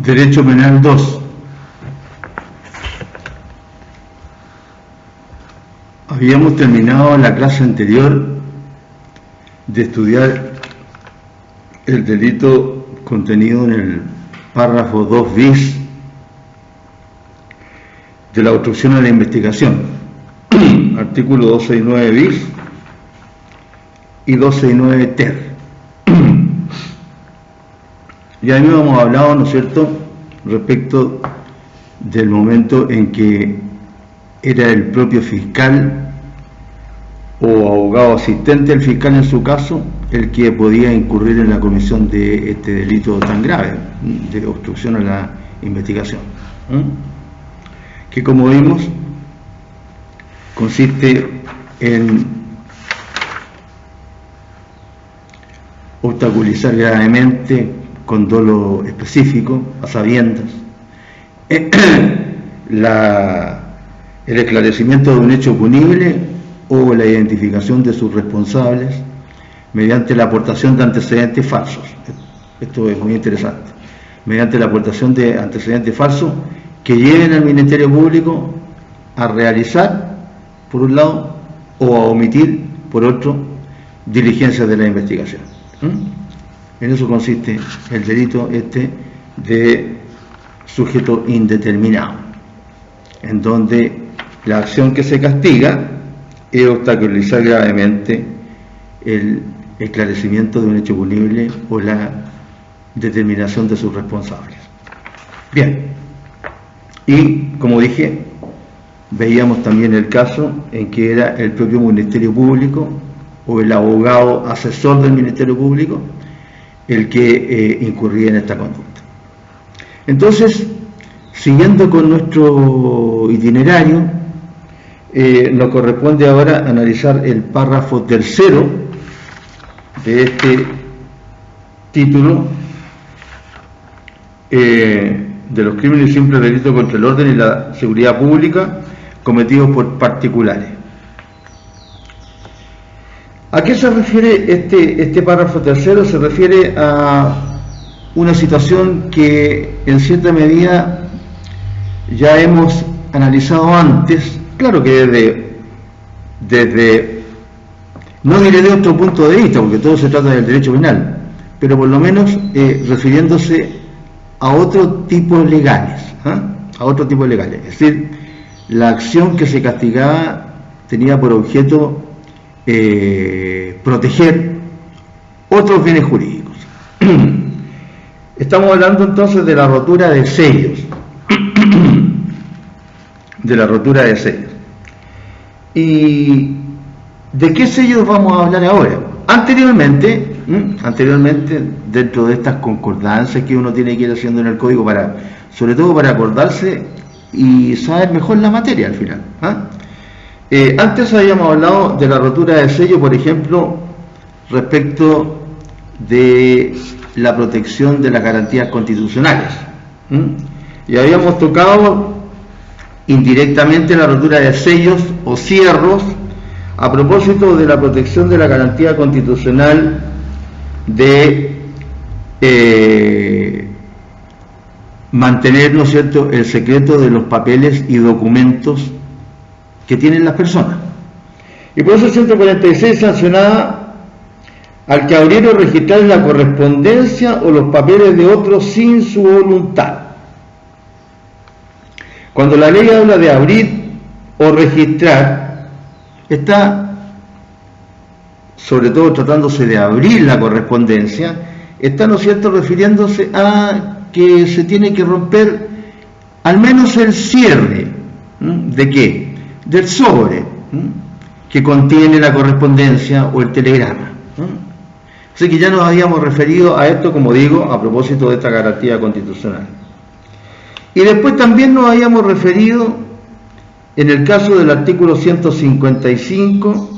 Derecho Penal 2. Habíamos terminado en la clase anterior de estudiar el delito contenido en el párrafo 2 bis de la obstrucción a la investigación, artículo 269 bis y 269 ter. Ya habíamos hablado, ¿no es cierto?, respecto del momento en que era el propio fiscal o abogado asistente del fiscal en su caso el que podía incurrir en la comisión de este delito tan grave de obstrucción a la investigación, que, como vimos, consiste en obstaculizar gravemente con dolo específico, a sabiendas, el esclarecimiento de un hecho punible o la identificación de sus responsables mediante la aportación de antecedentes falsos. Esto es muy interesante. Mediante la aportación de antecedentes falsos que lleven al Ministerio Público a realizar, por un lado, o a omitir, por otro, diligencias de la investigación. En eso consiste el delito de sujeto indeterminado, en donde la acción que se castiga es obstaculizar gravemente el esclarecimiento de un hecho punible o la determinación de sus responsables. Bien, y como dije, veíamos también el caso en que era el propio Ministerio Público o el abogado asesor del Ministerio Público el que incurría en esta conducta. Entonces, siguiendo con nuestro itinerario, nos corresponde ahora analizar el párrafo tercero de este título de los crímenes y simples delitos contra el orden y la seguridad pública cometidos por particulares. ¿A qué se refiere este párrafo tercero? Se refiere a una situación que en cierta medida ya hemos analizado antes, claro que desde no diré de otro punto de vista, porque todo se trata del derecho penal, pero por lo menos refiriéndose a otros tipos legales, a otros tipos legales. Es decir, la acción que se castigaba tenía por objeto proteger otros bienes jurídicos. Estamos hablando entonces de la rotura de sellos, de la rotura de sellos. ¿Y de qué sellos vamos a hablar ahora? Anteriormente, dentro de estas concordancias que uno tiene que ir haciendo en el código, sobre todo para acordarse y saber mejor la materia al final. Antes habíamos hablado de la rotura de sello, por ejemplo, respecto de la protección de las garantías constitucionales. Y habíamos tocado indirectamente la rotura de sellos o cierros a propósito de la protección de la garantía constitucional de mantener, ¿no es cierto?, el secreto de los papeles y documentos que tienen las personas. Y por eso el 146 sancionaba al que abriera o registrara la correspondencia o los papeles de otros sin su voluntad. Cuando la ley habla de abrir o registrar, está, sobre todo tratándose de abrir la correspondencia, está, ¿no es cierto?, refiriéndose a que se tiene que romper al menos el cierre. ¿De qué? Del sobre que contiene la correspondencia o el telegrama. Así que ya nos habíamos referido a esto, como digo, a propósito de esta garantía constitucional. Y después también nos habíamos referido, en el caso del artículo 155,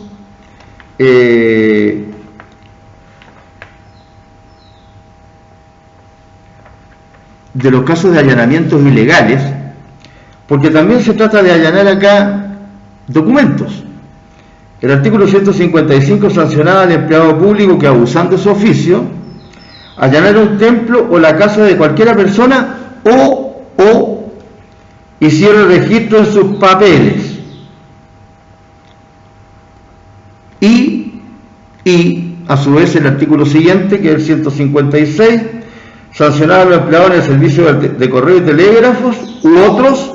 de los casos de allanamientos ilegales, porque también se trata de allanar acá documentos. El artículo 155 sancionaba al empleado público que, abusando de su oficio, allanara un templo o la casa de cualquiera persona o hicieron registro en sus papeles y a su vez el artículo siguiente, que es el 156, sancionar a los empleados en el servicio de correo y telégrafos u otros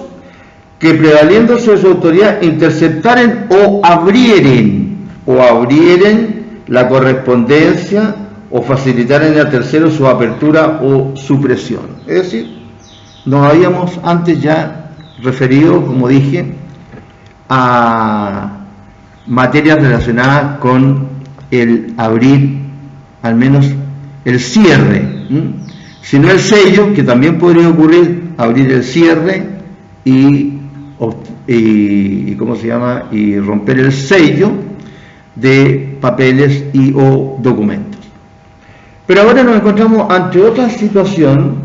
que prevaliéndose de su autoridad interceptaren o abrieren la correspondencia o facilitaren a terceros su apertura o supresión. Es decir, nos habíamos antes ya referido, como dije, a materias relacionadas con el abrir, al menos el cierre, sino el sello, que también podría ocurrir, abrir el cierre y romper el sello de papeles y o documentos. Pero ahora nos encontramos ante otra situación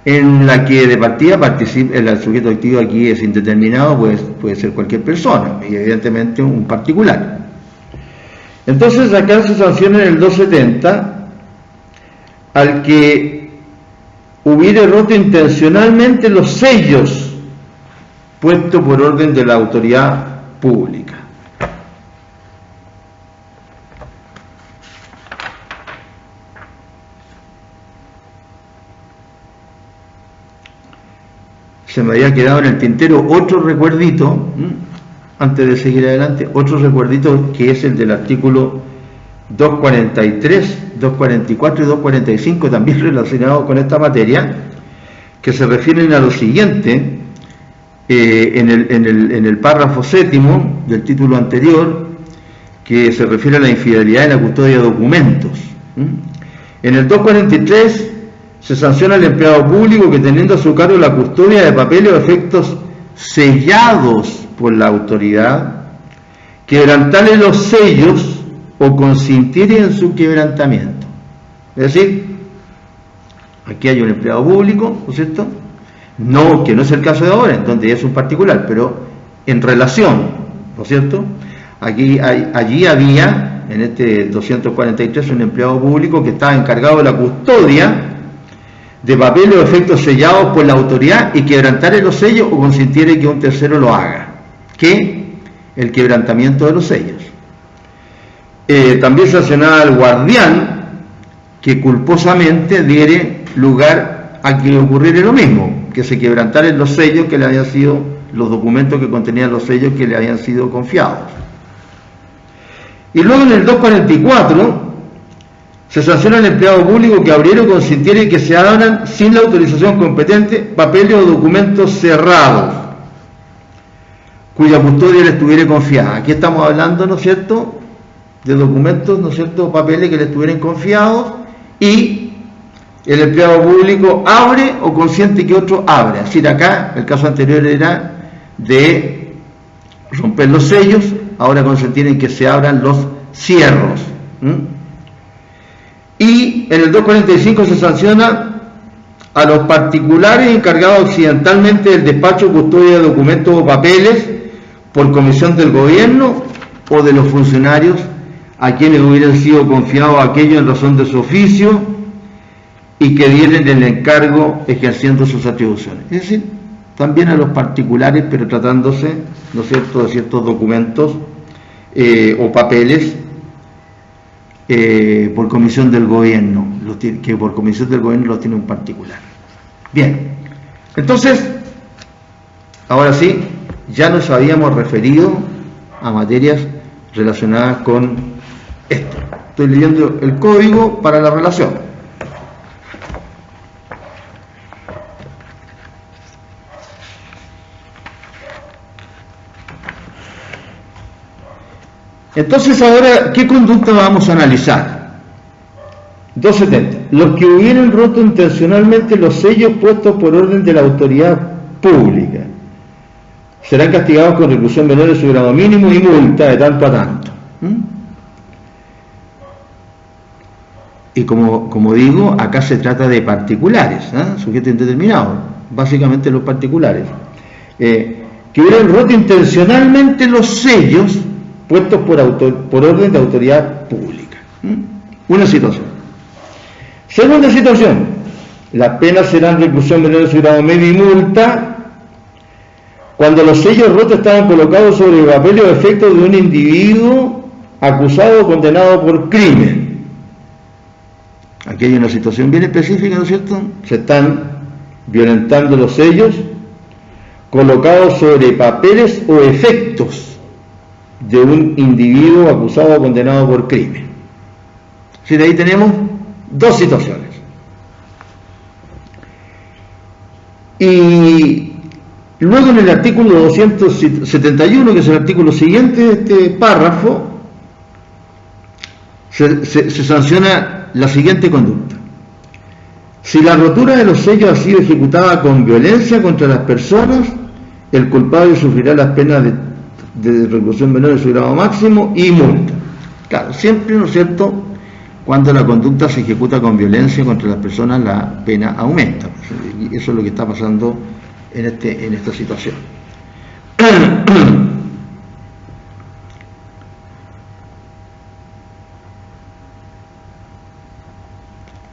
en la que de partida participa, el sujeto activo aquí es indeterminado, puede ser cualquier persona y evidentemente un particular. Entonces acá se sanciona en el 270 al que hubiere roto intencionalmente los sellos puestos por orden de la autoridad pública. Se me había quedado en el tintero otro recuerdito, antes de seguir adelante, otro recuerdito que es el del artículo 243, 244 y 245, también relacionado con esta materia, que se refieren a lo siguiente, en el párrafo séptimo del título anterior, que se refiere a la infidelidad en la custodia de documentos. En el 243 se sanciona al empleado público que, teniendo a su cargo la custodia de papeles o efectos sellados por la autoridad, quebrantale los sellos o consintiere en su quebrantamiento. Es decir, aquí hay un empleado público, ¿no es cierto? No, que no es el caso de ahora, en donde es un particular, pero en relación, ¿no es cierto? Allí había, en este 243, un empleado público que estaba encargado de la custodia de papeles o efectos sellados por la autoridad y quebrantare los sellos o consintiere que un tercero lo haga, que el quebrantamiento de los sellos. También sancionaba al guardián que culposamente diere lugar a que ocurriera lo mismo, que se quebrantaren los sellos que le habían sido, los documentos que contenían los sellos que le habían sido confiados. Y luego en el 244 se sanciona al empleado público que abriera o consintiere que se abran sin la autorización competente papeles o documentos cerrados cuya custodia le estuviera confiada. Aquí estamos hablando, ¿no es cierto?, de documentos, ¿no es cierto?, papeles que le estuvieran confiados, y el empleado público abre o consiente que otro abra. Es decir, acá el caso anterior era de romper los sellos, ahora consentir en que se abran los cierros. Y en el 245 se sanciona a los particulares encargados accidentalmente del despacho, custodia de documentos o papeles por comisión del gobierno o de los funcionarios a quienes hubieran sido confiados aquello en razón de su oficio y que dieren el encargo ejerciendo sus atribuciones. Es decir, también a los particulares, pero tratándose, ¿no es cierto?, de ciertos documentos o papeles por comisión del gobierno, que por comisión del gobierno los tiene un particular. Bien, entonces, ahora sí, ya nos habíamos referido a materias relacionadas con esto. Estoy leyendo el código para la relación. Entonces ahora, ¿qué conducta vamos a analizar? 270. Los que hubieran roto intencionalmente los sellos puestos por orden de la autoridad pública serán castigados con reclusión menor de su grado mínimo y multa de tanto a tanto. Y como digo, acá se trata de particulares, sujeto indeterminado, básicamente los particulares, que hubieran roto intencionalmente los sellos puestos por orden de autoridad pública. Una situación. Segunda situación, Las penas serán reclusión menor de su grado medio y multa cuando los sellos rotos estaban colocados sobre papeles o efectos de un individuo acusado o condenado por crimen. Aquí hay una situación bien específica, ¿no es cierto? Se están violentando los sellos colocados sobre papeles o efectos de un individuo acusado o condenado por crimen. Así de ahí tenemos dos situaciones. Y luego en el artículo 271, que es el artículo siguiente de este párrafo, se sanciona la siguiente conducta. Si la rotura de los sellos ha sido ejecutada con violencia contra las personas, el culpable sufrirá las penas de reclusión menor de su grado máximo y multa. Claro, siempre, ¿no es cierto?, cuando la conducta se ejecuta con violencia contra las personas, la pena aumenta. Y eso es lo que está pasando en esta situación.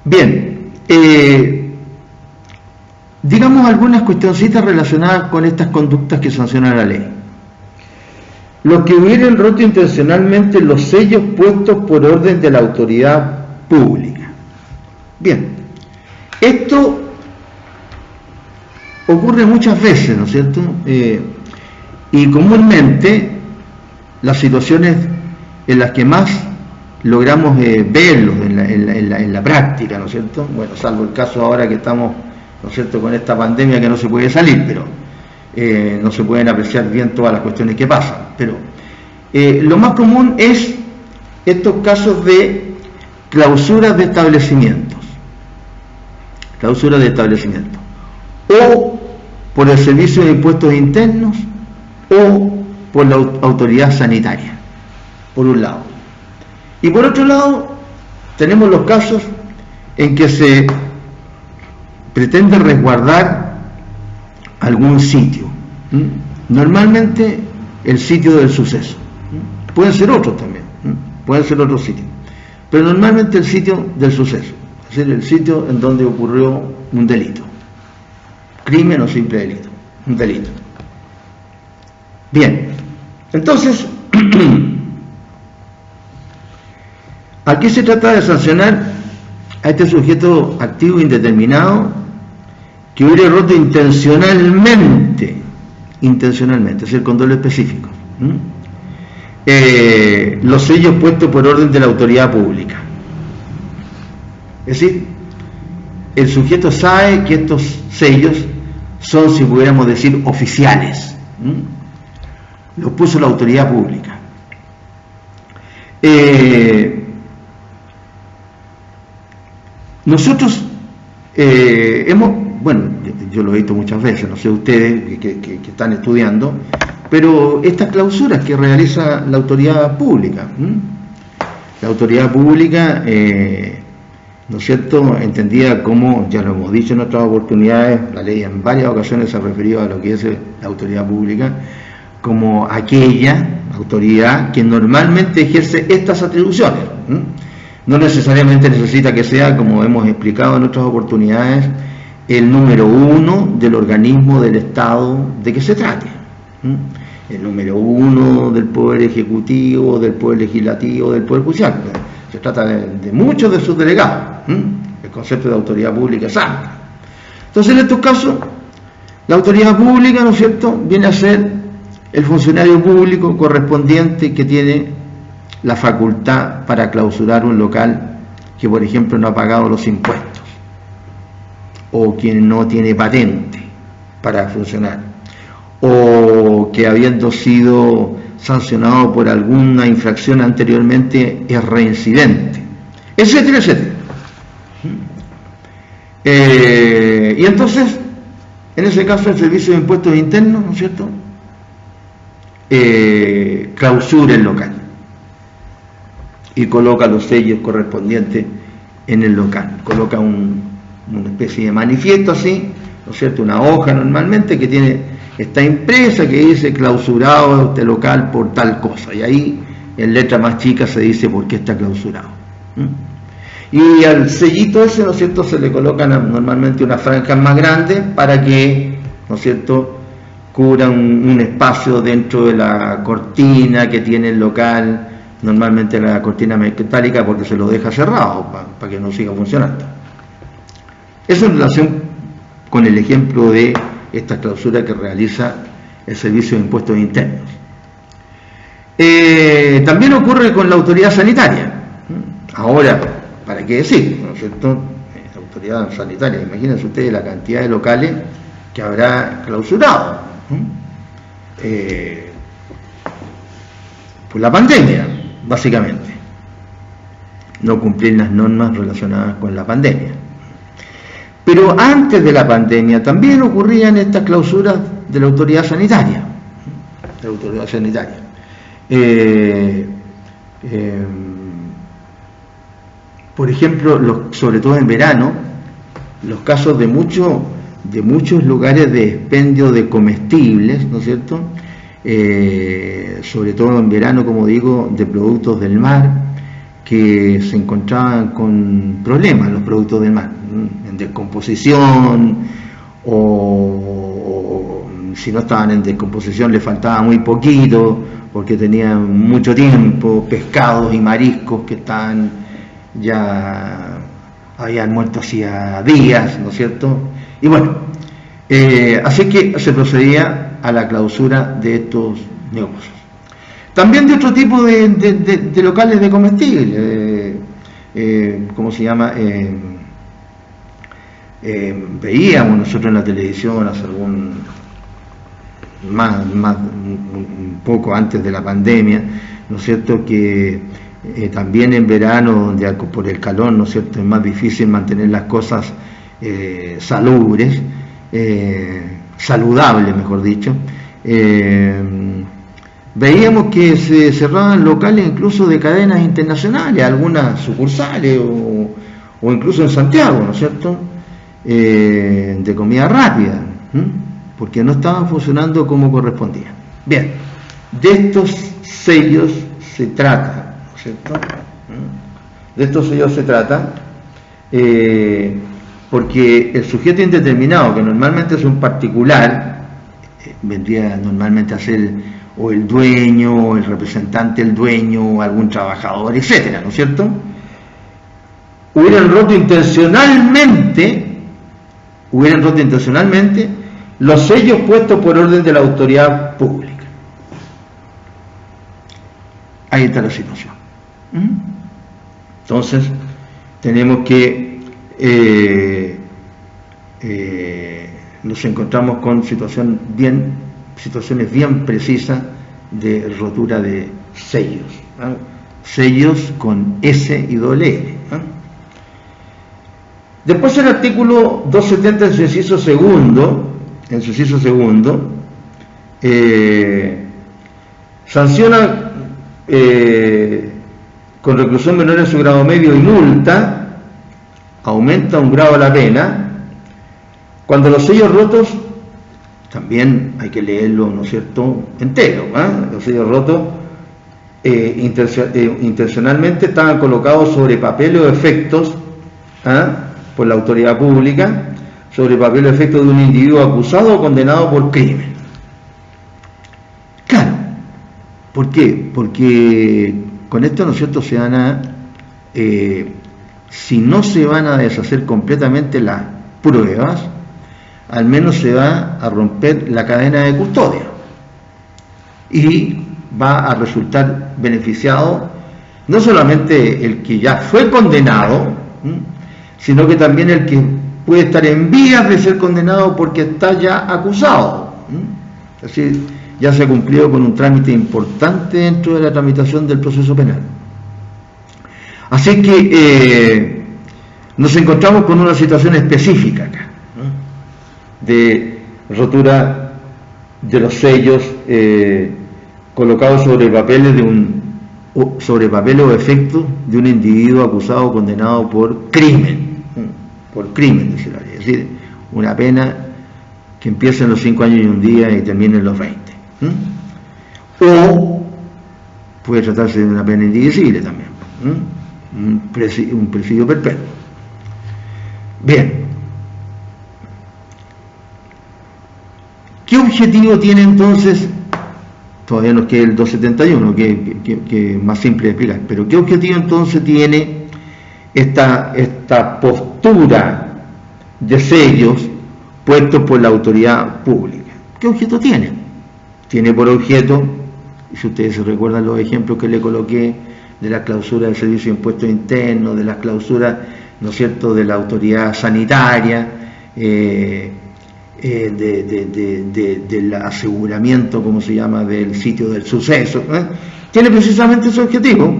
Bien, digamos algunas cuestioncitas relacionadas con estas conductas que sanciona la ley. Los que hubieran roto intencionalmente los sellos puestos por orden de la autoridad pública. Bien, esto ocurre muchas veces, ¿no es cierto? Y comúnmente las situaciones en las que más logramos verlos en la práctica, ¿no es cierto? Bueno, salvo el caso ahora que estamos, ¿no es cierto?, con esta pandemia que no se puede salir, pero no se pueden apreciar bien todas las cuestiones que pasan. Pero lo más común es estos casos de clausuras de establecimientos. Clausuras de establecimientos. O por el Servicio de Impuestos Internos o por la autoridad sanitaria, por un lado. Y por otro lado, tenemos los casos en que se pretende resguardar algún sitio. Normalmente el sitio del suceso. Pueden ser otros también, pueden ser otros sitios. Pero normalmente el sitio del suceso, es decir, el sitio en donde ocurrió un delito. Crimen o simple delito. Un delito. Bien, entonces, aquí se trata de sancionar a este sujeto activo indeterminado que hubiera roto intencionalmente, es decir, con doble específico, los sellos puestos por orden de la autoridad pública. Es decir, el sujeto sabe que estos sellos son, si pudiéramos decir, oficiales. Los puso la autoridad pública. Nosotros bueno, yo lo he visto muchas veces, no sé ustedes que están estudiando, pero estas clausuras que realiza la autoridad pública, la autoridad pública, ¿no es cierto?, entendida como, ya lo hemos dicho en otras oportunidades, la ley en varias ocasiones se ha referido a lo que es la autoridad pública, como aquella autoridad que normalmente ejerce estas atribuciones. No necesariamente necesita que sea, como hemos explicado en otras oportunidades, el número uno del organismo del Estado de que se trate. El número uno del Poder Ejecutivo, del Poder Legislativo, del Poder Judicial. Se trata de muchos de sus delegados. El concepto de autoridad pública es amplio. Entonces, en estos casos, la autoridad pública, ¿no es cierto?, viene a ser el funcionario público correspondiente que tiene la facultad para clausurar un local que, por ejemplo, no ha pagado los impuestos, o quien no tiene patente para funcionar, o que habiendo sido sancionado por alguna infracción anteriormente es reincidente, etcétera, etcétera. Y entonces, en ese caso, el Servicio de Impuestos Internos, ¿no es cierto?, clausura el local y coloca los sellos correspondientes en el local, coloca una especie de manifiesto así, ¿no es cierto?, una hoja normalmente que tiene, está impresa, que dice clausurado este local por tal cosa, y ahí en letra más chica se dice por qué está clausurado. Y al sellito ese, ¿no es cierto?, se le colocan normalmente unas franjas más grandes para que, ¿no es cierto?, cubra un espacio dentro de la cortina que tiene el local, normalmente la cortina metálica, porque se lo deja cerrado para que no siga funcionando. Eso en relación con el ejemplo de esta clausura que realiza el Servicio de Impuestos Internos. También ocurre con la autoridad sanitaria. Ahora, ¿para qué decir? ¿No es cierto? La autoridad sanitaria, imagínense ustedes la cantidad de locales que habrá clausurado por la pandemia, básicamente. No cumplir las normas relacionadas con la pandemia. Pero antes de la pandemia también ocurrían estas clausuras de la autoridad sanitaria. De la autoridad sanitaria. Por ejemplo, sobre todo en verano, los casos de muchos lugares de expendio de comestibles, ¿no es cierto? Sobre todo en verano, como digo, de productos del mar, que se encontraban con problemas los productos del mar, en descomposición, o si no estaban en descomposición les faltaba muy poquito, porque tenían mucho tiempo, pescados y mariscos que estaban ya habían muerto hacía días, ¿no es cierto? Y bueno, así que se procedía a la clausura de estos negocios. También de otro tipo de locales de comestibles, ¿cómo se llama? Veíamos nosotros en la televisión hace un poco antes de la pandemia, ¿no es cierto?, que también en verano, donde por el calor, ¿no es cierto?, es más difícil mantener las cosas salubres, saludables, mejor dicho, veíamos que se cerraban locales incluso de cadenas internacionales, algunas sucursales o incluso en Santiago, ¿no es cierto?, de comida rápida, porque no estaban funcionando como correspondía. Bien, de estos sellos se trata, ¿no es cierto? De estos sellos se trata, porque el sujeto indeterminado, que normalmente es un particular, vendría normalmente a ser o el dueño, o el representante del dueño, o algún trabajador, etcétera, ¿no es cierto?, hubieran roto intencionalmente los sellos puestos por orden de la autoridad pública. Ahí está la situación. Entonces, tenemos que nos encontramos con situaciones bien precisas de rotura de sellos, ¿no? Sellos con S y doble L, ¿no? Después el artículo 270 en su inciso segundo, sanciona con reclusión menor en su grado medio y multa, aumenta un grado la pena, cuando los sellos rotos, también hay que leerlo, ¿no es cierto?, entero, los sellos rotos intencionalmente estaban colocados sobre papel o efectos, por la autoridad pública, sobre papel o efecto de un individuo acusado o condenado por crimen. Claro, ¿por qué? Porque con esto, ¿no es cierto?, se van a, si no se van a deshacer completamente las pruebas, al menos se va a romper la cadena de custodia y va a resultar beneficiado no solamente el que ya fue condenado, sino que también el que puede estar en vías de ser condenado porque está ya acusado. Es decir, ya se ha cumplido con un trámite importante dentro de la tramitación del proceso penal. Así que nos encontramos con una situación específica acá, de rotura de los sellos colocados sobre papeles sobre papel o efecto de un individuo acusado o condenado por crimen, dice la ley, es decir, una pena que empieza en los 5 años y un día y termina en los 20. O puede tratarse de una pena indivisible también. un presidio perpetuo. Bien. ¿Qué objetivo tiene entonces? Todavía nos queda el 271, que es más simple de explicar, pero ¿qué objetivo entonces tiene esta postura de sellos puestos por la autoridad pública? ¿Qué objeto tiene? Tiene por objeto, si ustedes se recuerdan los ejemplos que le coloqué, de la clausura del Servicio de Impuestos Internos, de las clausuras, ¿no es cierto?, de la autoridad sanitaria, del aseguramiento, como se llama, del sitio del suceso, tiene precisamente ese objetivo,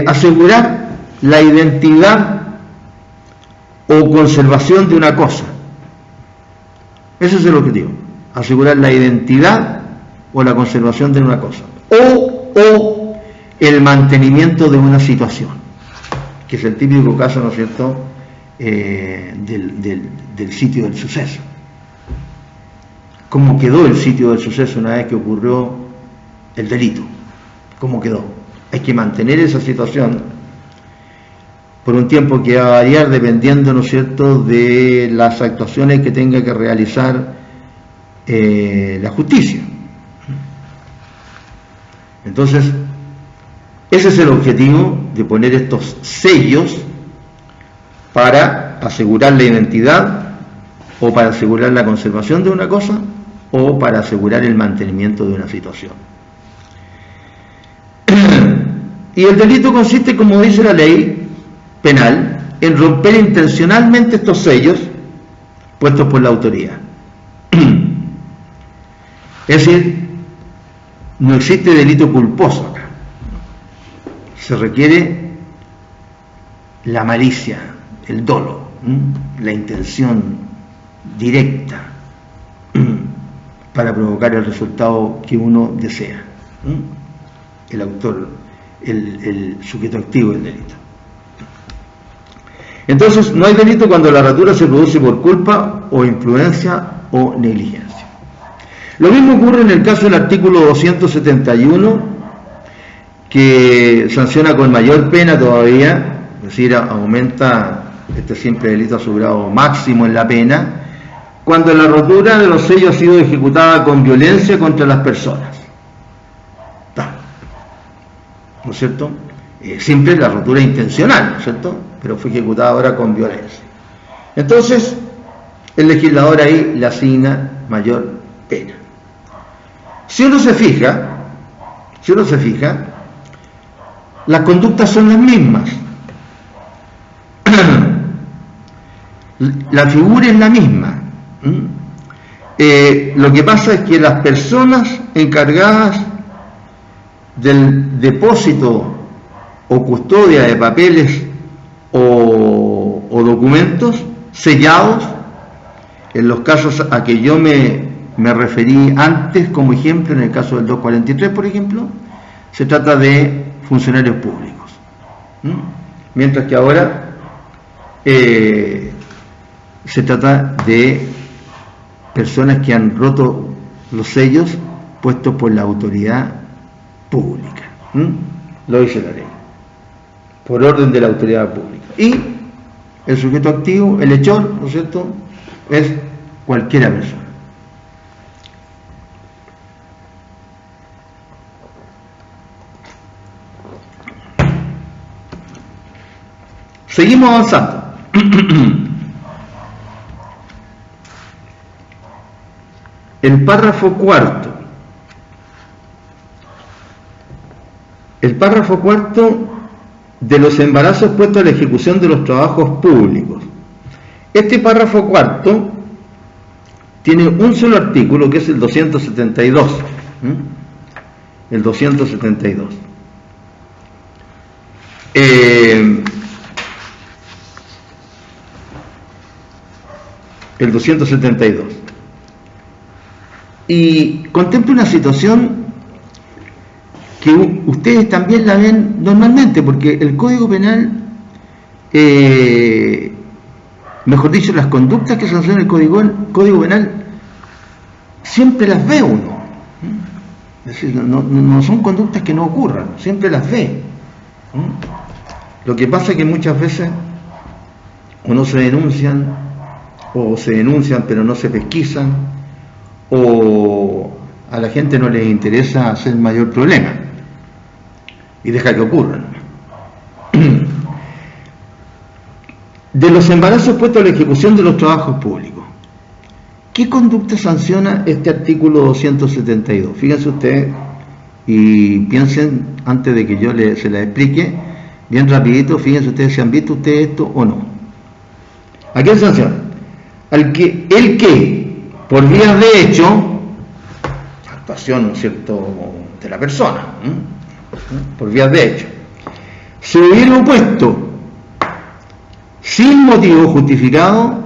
asegurar la identidad o conservación de una cosa. Ese es el objetivo, asegurar la identidad o la conservación de una cosa, o el mantenimiento de una situación, que es el típico caso, ¿no es cierto?, del sitio del suceso. ¿Cómo quedó el sitio del suceso una vez que ocurrió el delito? ¿Cómo quedó? Hay que mantener esa situación por un tiempo que va a variar dependiendo, ¿no es cierto?, de las actuaciones que tenga que realizar la justicia. Entonces, ese es el objetivo de poner estos sellos para asegurar la identidad o para asegurar la conservación de una cosa o para asegurar el mantenimiento de una situación. Y el delito consiste, como dice la ley penal, en romper intencionalmente estos sellos puestos por la autoridad. Es decir, no existe delito culposo acá. Se requiere la malicia, el dolo, la intención directa para provocar el resultado que uno desea. El autor, el sujeto activo del delito. Entonces, no hay delito cuando la rotura se produce por culpa o imprudencia o negligencia. Lo mismo ocurre en el caso del artículo 271, que sanciona con mayor pena todavía, es decir, aumenta este simple delito a su grado máximo en la pena, cuando la rotura de los sellos ha sido ejecutada con violencia contra las personas. ¿No es cierto? Siempre la rotura intencional, ¿no es cierto?, pero fue ejecutada ahora con violencia. Entonces, el legislador ahí le asigna mayor pena. Si uno se fija, las conductas son las mismas. La figura es la misma. Lo que pasa es que las personas encargadas del depósito o custodia de papeles o documentos sellados, en los casos a que yo me referí antes como ejemplo, en el caso del 243, por ejemplo, se trata de funcionarios públicos. Mientras que ahora se trata de personas que han roto los sellos puestos por la autoridad pública. Lo dice la ley, por orden de la autoridad pública. Y el sujeto activo, el hechor, ¿no es cierto?, es cualquiera persona. Seguimos avanzando. El párrafo cuarto. El párrafo cuarto de los embarazos puestos a la ejecución de los trabajos públicos. Este párrafo cuarto tiene un solo artículo, que es el 272. El 272. El 272. Y contempla una situación que ustedes también la ven normalmente, porque el Código Penal, mejor dicho, las conductas que sanciona el Código Penal, siempre las ve uno. Es decir, no son conductas que no ocurran, siempre las ve. Lo que pasa es que muchas veces o no se denuncian, o se denuncian pero no se pesquisan, o a la gente no les interesa hacer mayor problema y deja que ocurran. De los embarazos puestos a la ejecución de los trabajos públicos, ¿qué conducta sanciona este artículo 272? Fíjense ustedes y piensen antes de que yo se la explique bien rapidito. Fíjense ustedes si han visto ustedes esto o no. ¿A quién sanciona? El que por vías de hecho, actuación, ¿no es cierto?, de la persona, por vías de hecho, se hubiera opuesto sin motivo justificado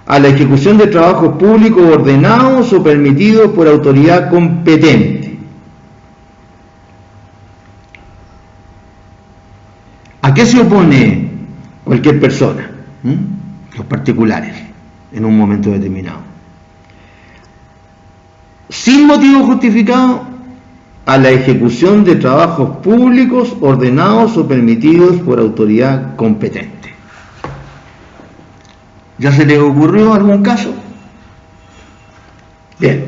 a la ejecución de trabajos públicos ordenados o permitidos por autoridad competente. ¿A qué se opone cualquier persona? Los particulares, en un momento determinado. Sin motivo justificado a la ejecución de trabajos públicos ordenados o permitidos por autoridad competente. ¿Ya se le ocurrió algún caso? Bien.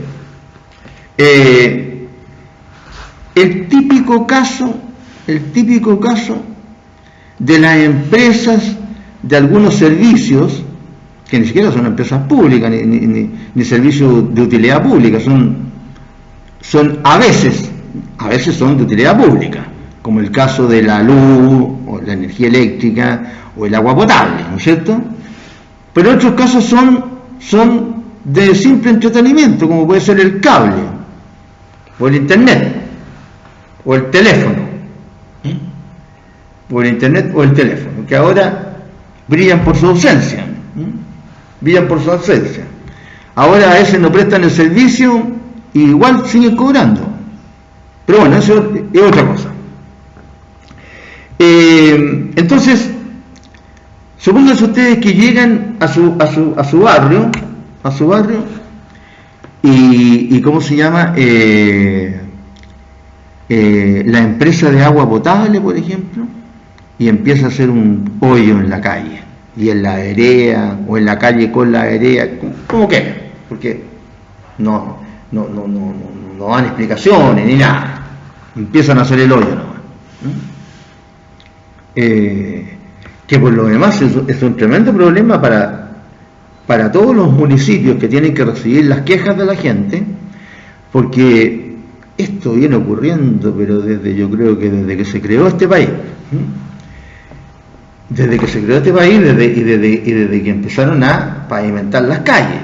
El típico caso de las empresas de algunos servicios, que ni siquiera son empresas públicas, ni servicios de utilidad pública, son a veces son de utilidad pública, como el caso de la luz, o la energía eléctrica, o el agua potable, ¿no es cierto? Pero otros casos son de simple entretenimiento, como puede ser el cable, o el internet, o el teléfono, que ahora brillan por su ausencia, Ahora a veces no prestan el servicio y igual siguen cobrando. Pero bueno, eso es otra cosa. Entonces, supónganse ustedes que llegan a su barrio, y ¿cómo se llama? La empresa de agua potable, por ejemplo, y empieza a hacer un hoyo en la calle, y en la vereda, o en la calle con la vereda, como que, porque no dan explicaciones ni nada, empiezan a hacer el hoyo nomás. Que por lo demás es un tremendo problema para todos los municipios que tienen que recibir las quejas de la gente, porque esto viene ocurriendo, pero yo creo que desde que se creó este país. Desde que se creó este país y desde que empezaron a pavimentar las calles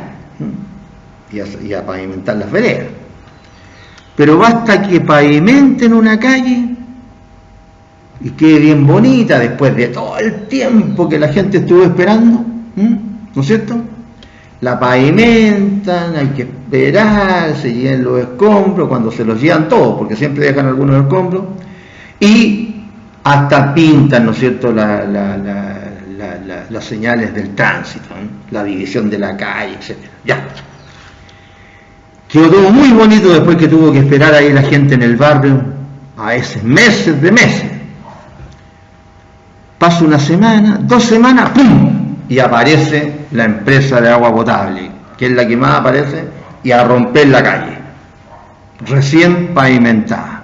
y a pavimentar las veredas. Pero basta que pavimenten una calle y quede bien bonita después de todo el tiempo que la gente estuvo esperando, ¿no es cierto? La pavimentan, hay que esperar, se lleven los escombros, cuando se los llevan todos, porque siempre dejan algunos escombros, y hasta pintan, ¿no es cierto?, las señales del tránsito, la división de la calle, etc. Ya. Quedó todo muy bonito después que tuvo que esperar ahí la gente en el barrio, a veces meses de meses. Pasa una semana, 2 semanas, ¡pum!, y aparece la empresa de agua potable, que es la que más aparece, y a romper la calle, recién pavimentada.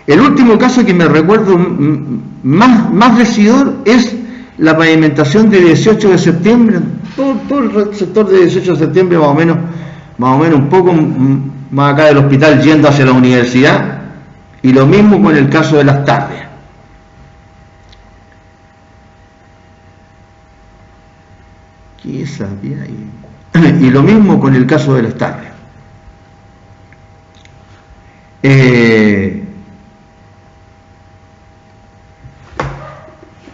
El último caso que me recuerdo más decidor es la pavimentación de 18 de septiembre, todo el sector de 18 de septiembre, más o menos un poco más acá del hospital yendo hacia la universidad, y lo mismo con el caso de Las Tardes. ¿Qué sabía ahí? Y lo mismo con el caso de Las Tardes.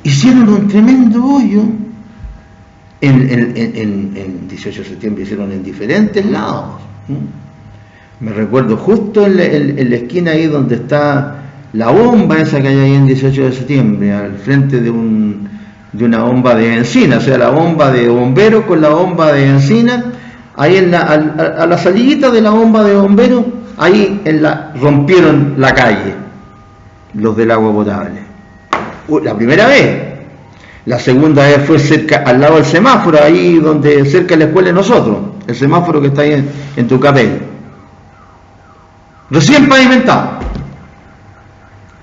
Hicieron un tremendo hoyo en 18 de septiembre, hicieron en diferentes lados. Me recuerdo justo en la esquina ahí donde está la bomba esa que hay ahí en 18 de septiembre, al frente de una bomba de bencina, o sea, la bomba de bomberos con la bomba de bencina, ahí a la salidita de la bomba de bomberos ahí rompieron la calle, los del agua potable. La primera vez. La segunda vez fue cerca, al lado del semáforo, ahí donde cerca de la escuela de nosotros, el semáforo que está ahí en tu capel. Recién pavimentado.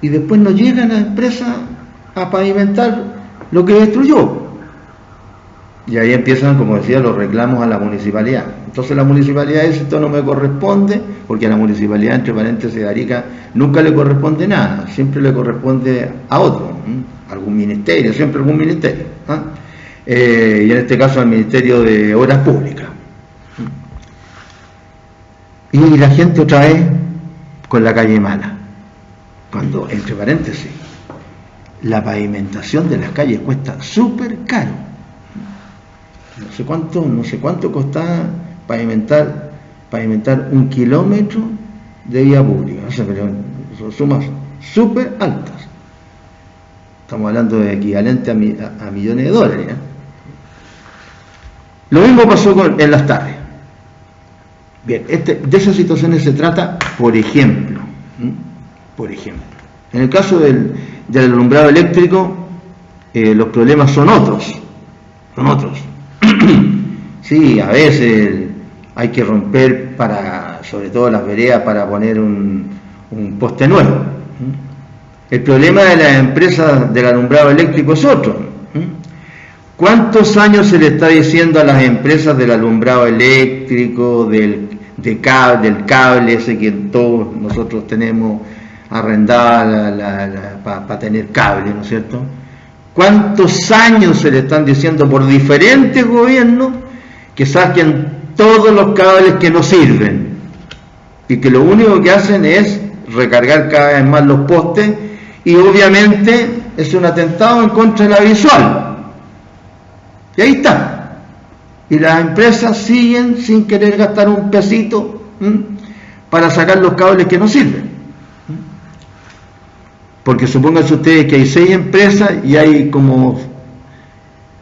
Y después no llega la empresa a pavimentar lo que destruyó. Y ahí empiezan, como decía, los reclamos a la municipalidad. Entonces la municipalidad dice: esto no me corresponde, porque a la municipalidad, entre paréntesis, de Arica nunca le corresponde nada, siempre le corresponde a otro, algún ministerio, siempre algún ministerio, y en este caso al Ministerio de Obras Públicas. Y la gente otra vez con la calle mala, cuando, entre paréntesis, la pavimentación de las calles cuesta súper caro. No sé cuánto costaba pavimentar 1 kilómetro de vía pública. Pero son sumas súper altas. Estamos hablando de equivalente a millones de dólares. Lo mismo pasó en Las Tardes. Bien, de esas situaciones se trata, por ejemplo. En el caso del alumbrado eléctrico, los problemas son otros. Sí, a veces hay que romper, sobre todo las veredas, para poner un poste nuevo. El problema de las empresas del alumbrado eléctrico es otro. ¿Cuántos años se le está diciendo a las empresas del alumbrado eléctrico, del cable ese que todos nosotros tenemos arrendada para tener cable, ¿no es cierto? ¿Cuántos años se le están diciendo por diferentes gobiernos que saquen todos los cables que no sirven y que lo único que hacen es recargar cada vez más los postes? Y obviamente es un atentado en contra de la visual. Y ahí está. Y las empresas siguen sin querer gastar un pesito para sacar los cables que no sirven. Porque supónganse ustedes que hay 6 empresas y hay como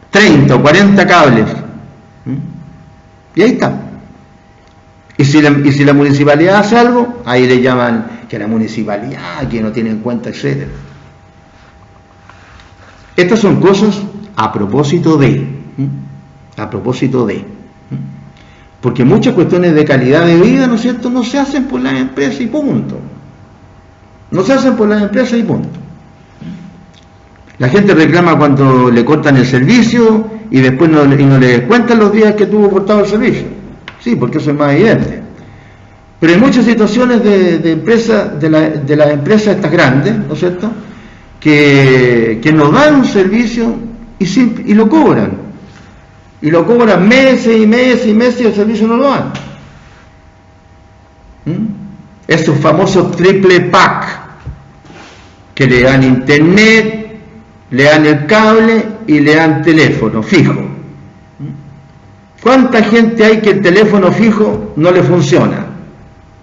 30 o 40 cables. Y ahí está. Y si la municipalidad hace algo, ahí le llaman que la municipalidad, que no tiene en cuenta, etc. Estas son cosas a propósito de. Porque muchas cuestiones de calidad de vida, ¿no es cierto?, no se hacen por las empresas y punto. La gente reclama cuando le cortan el servicio y después no le descuentan los días que tuvo cortado el servicio. Sí, porque eso es más evidente. Pero hay muchas situaciones de empresas, de las empresas estas grandes, ¿no es cierto?, que nos dan un servicio y lo cobran. Y lo cobran meses y el servicio no lo dan. Esos famosos triple pack, que le dan internet, le dan el cable y le dan teléfono fijo. ¿Cuánta gente hay que el teléfono fijo no le funciona,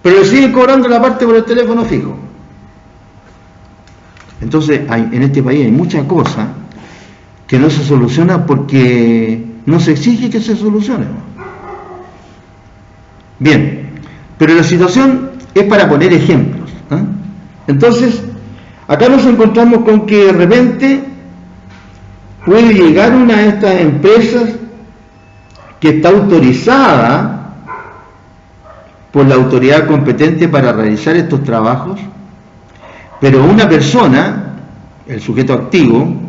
pero le siguen cobrando la parte por el teléfono fijo? Entonces en este país hay muchas cosas que no se solucionan porque no se exige que se solucione. Bien, pero la situación es para poner ejemplos. Entonces, acá nos encontramos con que de repente puede llegar una de estas empresas que está autorizada por la autoridad competente para realizar estos trabajos, pero una persona, el sujeto activo,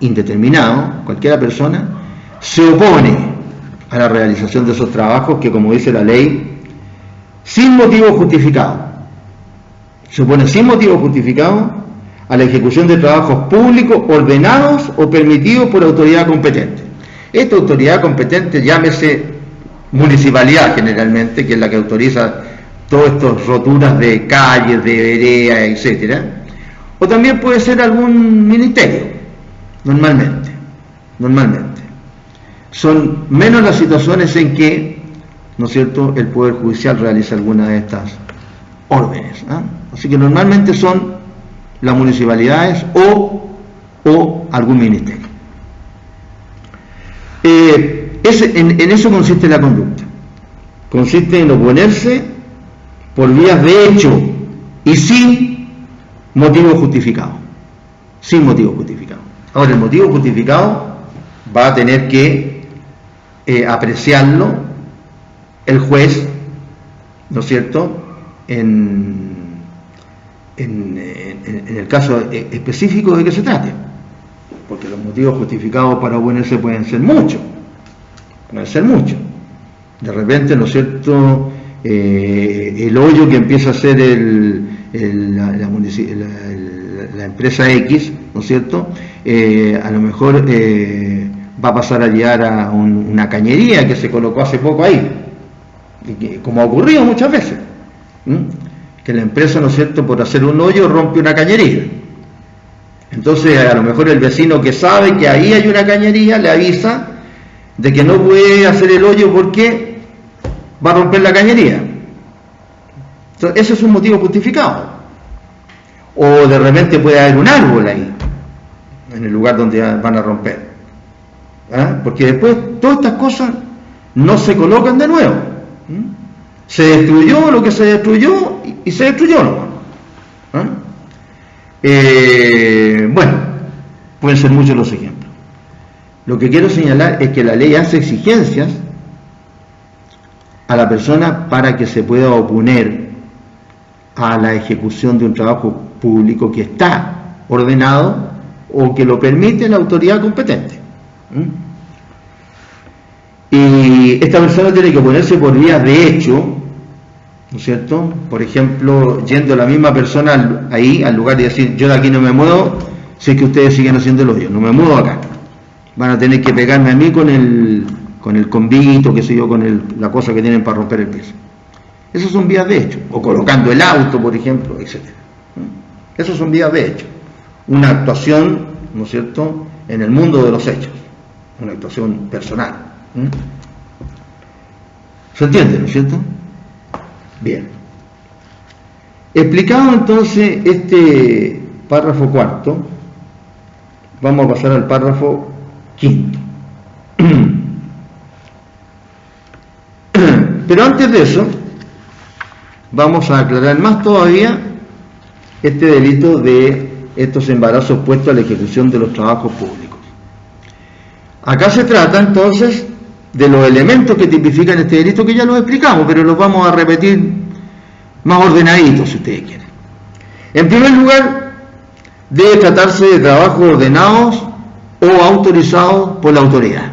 indeterminado, cualquiera persona, se opone a la realización de esos trabajos que, como dice la ley, sin motivo justificado. Se opone sin motivo justificado a la ejecución de trabajos públicos ordenados o permitidos por autoridad competente. Esta autoridad competente, llámese municipalidad generalmente, que es la que autoriza todas estas roturas de calles, de veredas, etcétera, o también puede ser algún ministerio, normalmente. Son menos las situaciones en que, ¿no es cierto?, el Poder Judicial realiza alguna de estas órdenes. Así que normalmente son las municipalidades o algún ministerio. En eso consiste la conducta. Consiste en oponerse por vías de hecho y sin motivo justificado. Sin motivo justificado. Ahora, el motivo justificado va a tener que apreciarlo el juez, ¿no es cierto?, en el caso específico de que se trate, porque los motivos justificados para oponerse pueden ser muchos, de repente, ¿no es cierto?, el hoyo que empieza a ser la empresa X, ¿no es cierto?, a lo mejor va a pasar a llegar a una cañería que se colocó hace poco ahí, como ha ocurrido muchas veces, que la empresa, ¿no es cierto?, por hacer un hoyo rompe una cañería. Entonces, a lo mejor el vecino que sabe que ahí hay una cañería le avisa de que no puede hacer el hoyo porque va a romper la cañería. Entonces, ese es un motivo justificado. O de repente puede haber un árbol ahí, en el lugar donde van a romper. Porque después todas estas cosas no se colocan de nuevo. Se destruyó lo que se destruyó y se destruyó nomás. Bueno, pueden ser muchos los ejemplos. Lo que quiero señalar es que la ley hace exigencias a la persona para que se pueda oponer a la ejecución de un trabajo público que está ordenado o que lo permite la autoridad competente. Y esta persona tiene que oponerse por vías de hecho, ¿no es cierto? Por ejemplo, yendo la misma persona ahí al lugar y decir: yo de aquí no me muevo si es que ustedes siguen haciendo el hoyo, no me muevo acá, van a tener que pegarme a mí con el convito, qué sé yo, con la cosa que tienen para romper el piso. Esas son vías de hecho, o colocando el auto, por ejemplo, etc. Esas son vías de hecho, una actuación, ¿no es cierto?, en el mundo de los hechos, una actuación personal. ¿Se entiende, no es cierto? Bien. Explicado entonces este párrafo cuarto, vamos a pasar al párrafo quinto. Pero antes de eso, vamos a aclarar más todavía este delito de estos embarazos puestos a la ejecución de los trabajos públicos. Acá se trata entonces de los elementos que tipifican este delito, que ya los explicamos, pero los vamos a repetir más ordenaditos si ustedes quieren. En primer lugar, debe tratarse de trabajos ordenados o autorizados por la autoridad.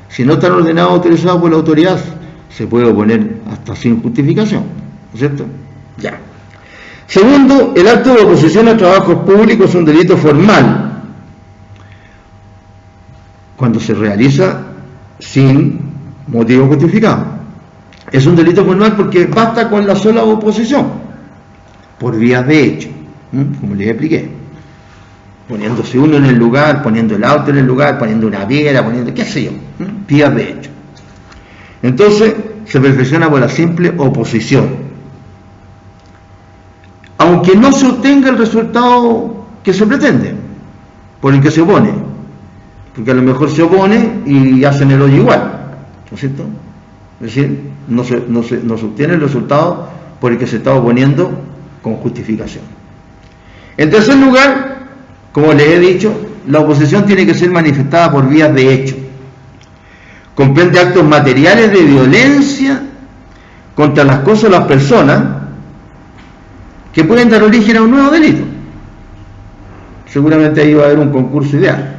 Si no están ordenados o autorizados por la autoridad, se puede oponer hasta sin justificación, ¿no es cierto? Ya. Segundo, el acto de oposición a trabajos públicos es un delito formal cuando se realiza sin motivo justificado. Es un delito formal porque basta con la sola oposición, por vías de hecho, como les expliqué, poniéndose uno en el lugar, poniendo el auto en el lugar, poniendo una piedra, poniendo qué sé yo, vías de hecho. Entonces se perfecciona por la simple oposición, aunque no se obtenga el resultado que se pretende, por el que se opone, porque a lo mejor se opone y hacen el hoyo igual, ¿no es cierto? Es decir, no se obtiene el resultado por el que se está oponiendo con justificación. En tercer lugar, como les he dicho, la oposición tiene que ser manifestada por vías de hecho. Comprende actos materiales de violencia contra las cosas o las personas que pueden dar origen a un nuevo delito. Seguramente ahí va a haber un concurso ideal.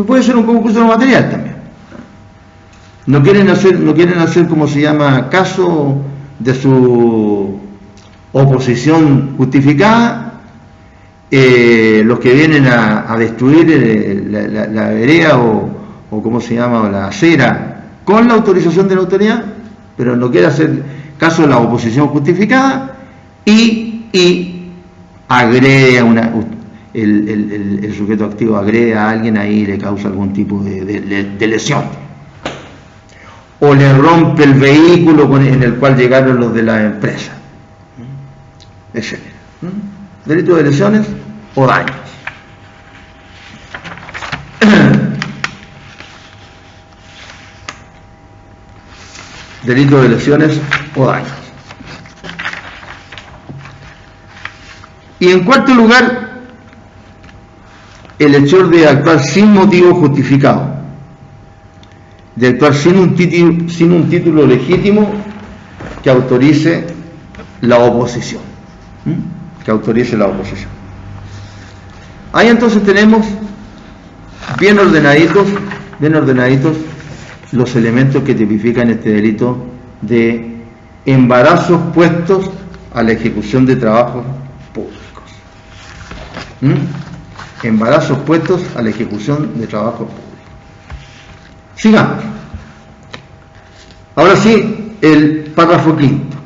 Puede ser un concurso no material también. No quieren hacer como se llama caso de su oposición justificada, los que vienen a destruir la vereda o como se llama, la acera, con la autorización de la autoridad, pero no quiere hacer caso de la oposición justificada y agrede a el sujeto activo agrede a alguien, ahí le causa algún tipo de lesión, o le rompe el vehículo en el cual llegaron los de la empresa, etc. Delito de lesiones o daños. Delito de lesiones o daños. Y en cuarto lugar, el hecho de actuar sin motivo justificado, de actuar sin un título legítimo que autorice la oposición. Que autorice la oposición. Ahí entonces tenemos bien ordenaditos los elementos que tipifican este delito de embarazos puestos a la ejecución de trabajos públicos. Embarazos puestos a la ejecución de trabajos públicos. Sigamos. Ahora sí, el párrafo quinto.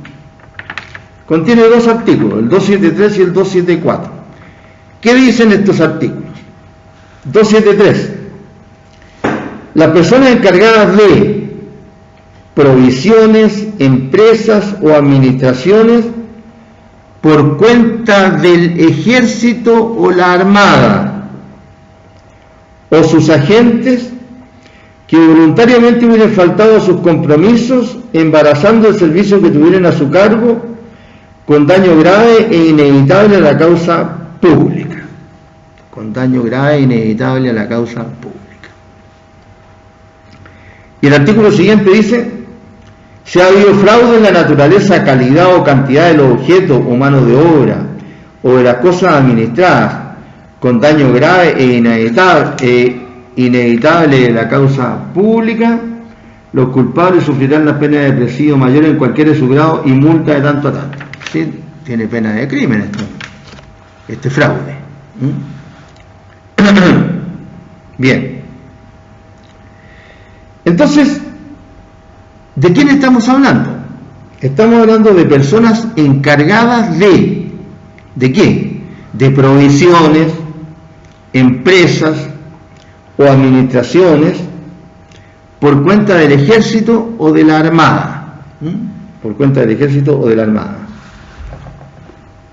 Contiene dos artículos, el 273 y el 274. ¿Qué dicen estos artículos? 273. Las personas encargadas de provisiones, empresas o administraciones por cuenta del ejército o la armada, o sus agentes que voluntariamente hubieran faltado a sus compromisos, embarazando el servicio que tuvieran a su cargo, con daño grave e inevitable a la causa pública. Con daño grave e inevitable a la causa pública. Y el artículo siguiente dice: si ha habido fraude en la naturaleza, calidad o cantidad de los objetos o mano de obra o de las cosas administradas con daño grave e inevitable de la causa pública, los culpables sufrirán la pena de presidio mayor en cualquiera de sus grados y multa de tanto a tanto. ¿Sí? Tiene pena de crimen este fraude. Bien. Entonces, ¿de quién estamos hablando? Estamos hablando de personas encargadas ¿de qué? De provisiones, empresas o administraciones por cuenta del ejército o de la armada. Por cuenta del ejército o de la armada.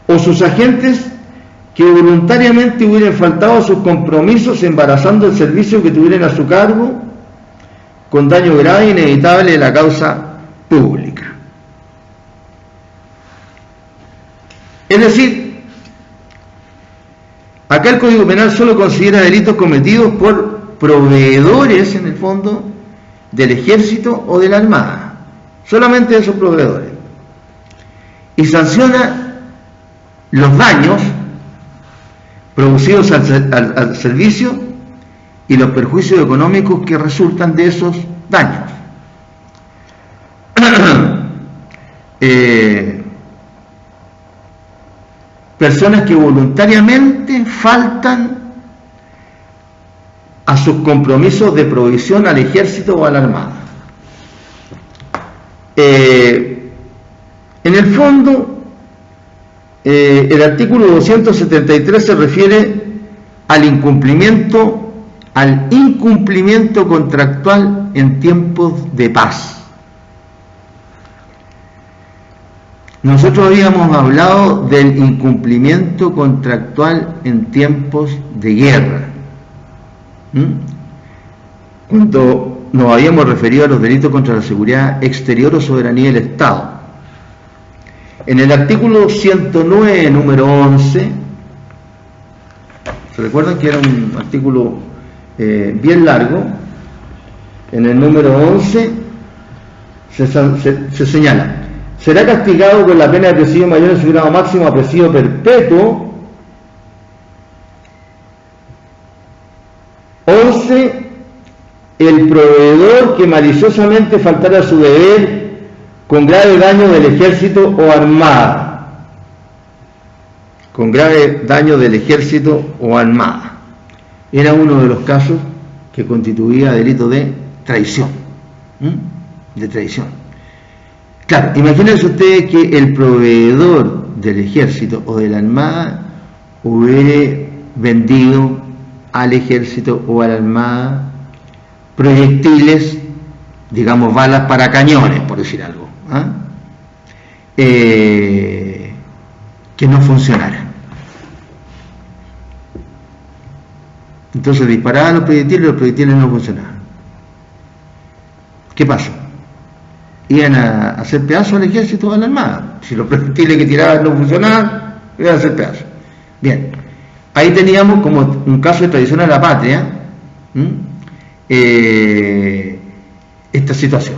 O sus agentes que voluntariamente hubieran faltado a sus compromisos embarazando el servicio que tuvieran a su cargo, con daño grave e inevitable de la causa pública. Es decir, acá el Código Penal solo considera delitos cometidos por proveedores, en el fondo, del ejército o de la armada. Solamente esos proveedores. Y sanciona los daños producidos al servicio y los perjuicios económicos que resultan de esos daños. Personas que voluntariamente faltan a sus compromisos de provisión al ejército o a la armada. En el fondo, el artículo 273 se refiere al incumplimiento contractual en tiempos de paz. Nosotros habíamos hablado del incumplimiento contractual en tiempos de guerra, cuando nos habíamos referido a los delitos contra la seguridad exterior o soberanía del Estado. En el artículo 109, número 11, ¿se recuerdan que era un artículo bien largo? En el número 11 se señala: será castigado con la pena de presidio mayor en su grado máximo a presidio perpetuo. 11. El proveedor que maliciosamente faltara a su deber con grave daño del ejército o armada. Con grave daño del ejército o armada. Era uno de los casos que constituía delito de traición. De traición. Claro, imagínense ustedes que el proveedor del ejército o de la armada hubiera vendido al ejército o a la armada proyectiles, digamos balas para cañones, por decir algo, que no funcionaran. Entonces disparaban los proyectiles y los proyectiles no funcionaban. ¿Qué pasó? iban a hacer pedazos al ejército de la Armada. Si los proyectiles que tiraban no funcionaban, iban a hacer pedazos. Bien, ahí teníamos como un caso de traición a la patria, esta situación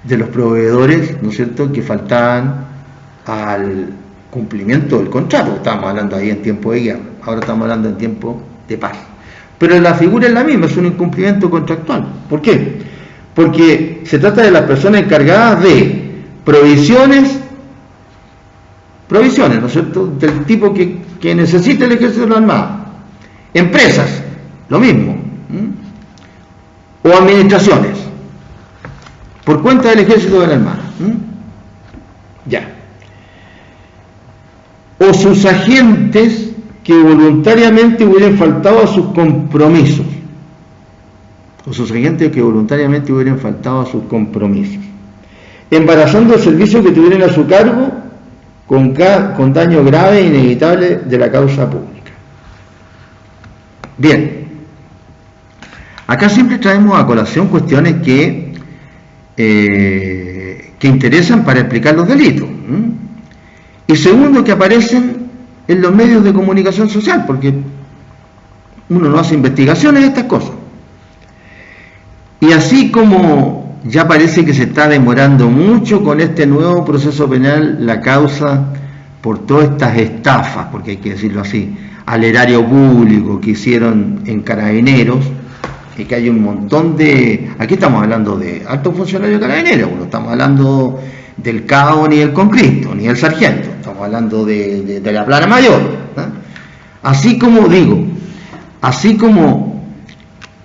de los proveedores, ¿no es cierto?, que faltaban al cumplimiento del contrato. Estábamos hablando ahí en tiempo de guerra, ahora estamos hablando en tiempo de paz. Pero la figura es la misma, es un incumplimiento contractual. ¿Por qué? Porque se trata de las personas encargadas de provisiones, ¿no es cierto?, del tipo que necesita el ejército de la Armada. Empresas, lo mismo. O administraciones, por cuenta del ejército de la Armada. Ya. O sus agentes que voluntariamente hubieran faltado a sus compromisos. Embarazando el servicio que tuvieran a su cargo con daño grave e inevitable de la causa pública. Bien, acá siempre traemos a colación cuestiones que interesan para explicar los delitos. Y segundo, que aparecen en los medios de comunicación social, porque uno no hace investigaciones de estas cosas. Y así como ya parece que se está demorando mucho con este nuevo proceso penal la causa por todas estas estafas, porque hay que decirlo así, al erario público que hicieron en Carabineros, y que hay un montón de... Aquí estamos hablando de altos funcionarios de Carabineros, no estamos hablando del cabo ni del concristo, ni del sargento, estamos hablando de la plana mayor. Así como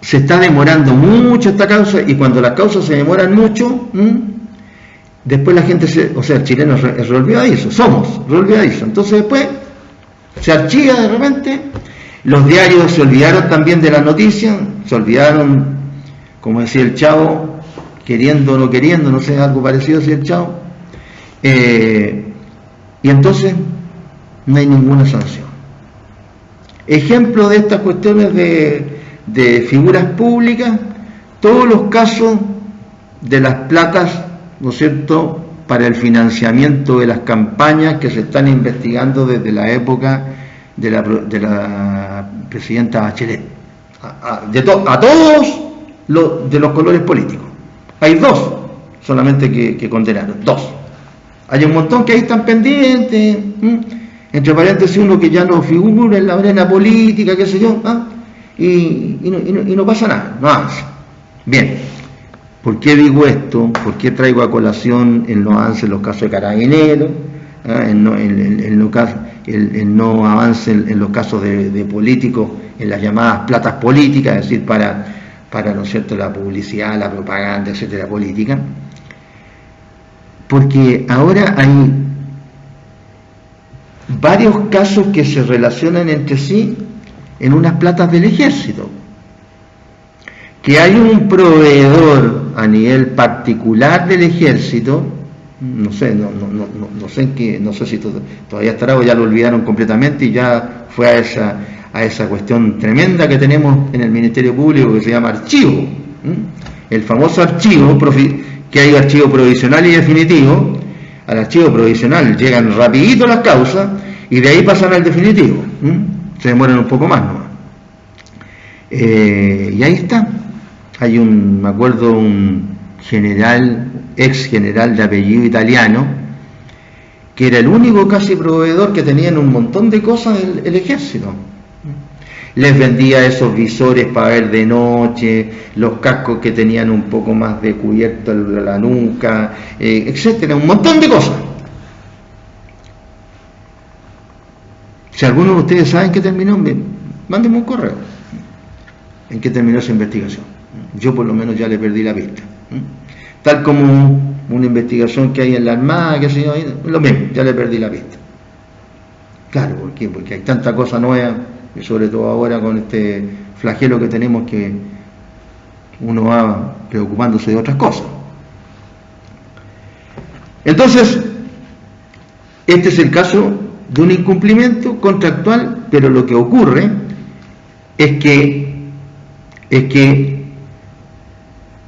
se está demorando mucho esta causa, y cuando las causas se demoran mucho, después la gente el chileno es re olvidadizo, somos re olvidadizos, entonces después se archiva de repente. Los diarios se olvidaron también de la noticia, se olvidaron, como decía el Chavo, queriendo o no queriendo, no sé, algo parecido decía el Chavo, y entonces no hay ninguna sanción. Ejemplo de estas cuestiones de figuras públicas, todos los casos de las placas, ¿no es cierto?, para el financiamiento de las campañas que se están investigando desde la época de la presidenta Bachelet, a todos de los colores políticos. Hay dos solamente que condenaron, dos. Hay un montón que ahí están pendientes, entre paréntesis uno que ya no figura en la arena política, qué sé yo, y no pasa nada, no avanza. Bien, ¿por qué digo esto? ¿Por qué traigo a colación el no avance en los casos de Carabineros? El no avance en los casos de políticos, en las llamadas platas políticas, es decir, para ¿no es cierto?, la publicidad, la propaganda, etcétera, política. Porque ahora hay varios casos que se relacionan entre sí en unas platas del ejército. Que hay un proveedor a nivel particular del ejército, no sé, no sé en qué, no sé si todavía estará o ya lo olvidaron completamente y ya fue a esa cuestión tremenda que tenemos en el Ministerio Público que se llama archivo. El famoso archivo, que hay archivo provisional y definitivo. Al archivo provisional llegan rapidito las causas y de ahí pasan al definitivo. Se demoran un poco más, ¿no? Y ahí está. Hay me acuerdo, un general, ex general de apellido italiano, que era el único casi proveedor que tenía en un montón de cosas el ejército. Les vendía esos visores para ver de noche, los cascos que tenían un poco más de cubierto la nuca, etcétera, un montón de cosas. Si alguno de ustedes saben qué terminó, mándenme un correo en qué terminó esa investigación. Yo por lo menos ya le perdí la pista. Tal como una investigación que hay en la Armada, que sé yo, lo mismo, ya le perdí la pista. Claro, ¿por qué? Porque hay tanta cosa nueva, y sobre todo ahora con este flagelo que tenemos, que uno va preocupándose de otras cosas. Entonces, este es el caso de un incumplimiento contractual, pero lo que ocurre es que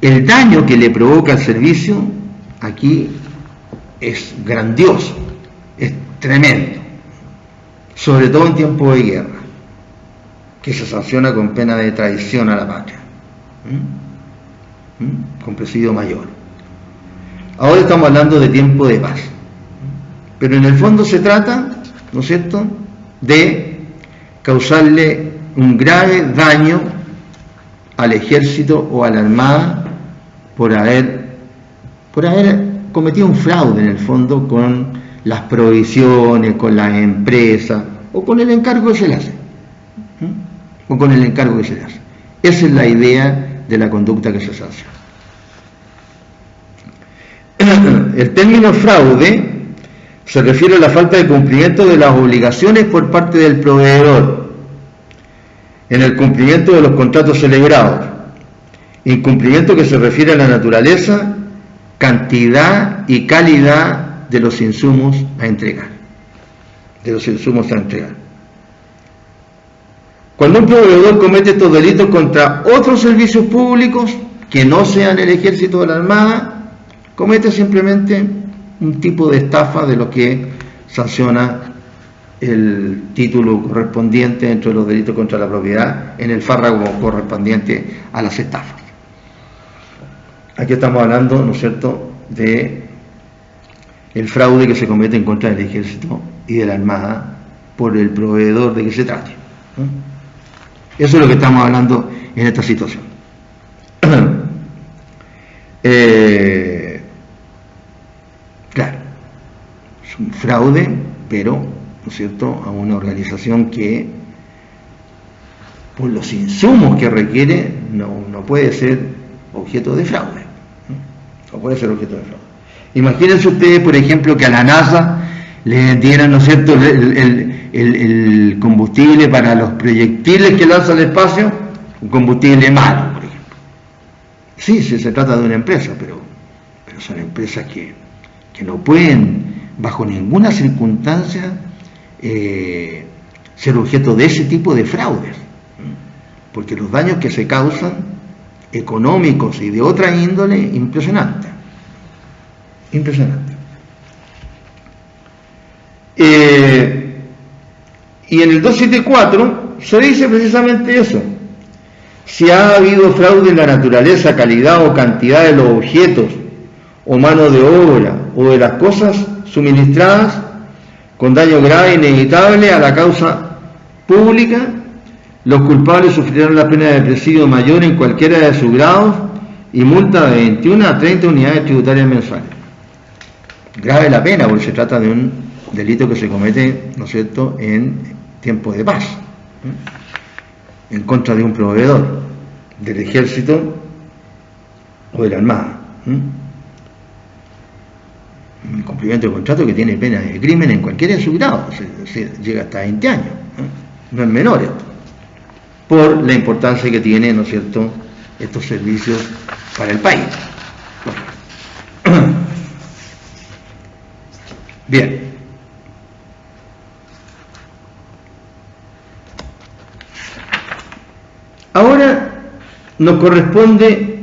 el daño que le provoca el servicio aquí es grandioso, es tremendo, sobre todo en tiempo de guerra, que se sanciona con pena de traición a la patria, con presidio mayor. Ahora estamos hablando de tiempo de paz, pero en el fondo se trata, ¿no es cierto?, de causarle un grave daño al ejército o a la armada por haber cometido un fraude en el fondo con las provisiones, con las empresas o con el encargo que se le hace. Esa es la idea de la conducta que se sanciona. El término fraude se refiere a la falta de cumplimiento de las obligaciones por parte del proveedor en el cumplimiento de los contratos celebrados, incumplimiento que se refiere a la naturaleza, cantidad y calidad de los insumos a entregar. Cuando un proveedor comete estos delitos contra otros servicios públicos que no sean el ejército o la armada, comete simplemente un tipo de estafa de lo que sanciona el título correspondiente dentro de los delitos contra la propiedad en el párrafo correspondiente a las estafas. Aquí estamos hablando, ¿no es cierto?, de el fraude que se comete en contra del ejército y de la armada por el proveedor de que se trate. Eso es lo que estamos hablando en esta situación. Claro, es un fraude, pero, ¿no es cierto?, a una organización que, por los insumos que requiere, no puede ser objeto de fraude. No puede ser objeto de fraude. Imagínense ustedes, por ejemplo, que a la NASA le dieran, ¿no es cierto?, el combustible para los proyectiles que lanza al espacio, un combustible malo, por ejemplo. Sí, se trata de una empresa, pero son empresas que no pueden, bajo ninguna circunstancia, ser objeto de ese tipo de fraudes, porque los daños que se causan, económicos y de otra índole, impresionante. Y en el 274 se dice precisamente eso: si ha habido fraude en la naturaleza, calidad o cantidad de los objetos o mano de obra o de las cosas suministradas con daño grave e inevitable a la causa pública, los culpables sufrirán la pena de presidio mayor en cualquiera de sus grados y multa de 21 a 30 unidades tributarias mensuales. Grave la pena, porque se trata de un delito que se comete, ¿no es cierto?, en tiempo de paz, en contra de un proveedor del ejército o de la armada. Un cumplimiento de contrato que tiene pena de crimen en cualquiera de sus grados, llega hasta 20 años, no es menor esto, por la importancia que tiene, ¿no es cierto?, estos servicios para el país. Bien. Ahora nos corresponde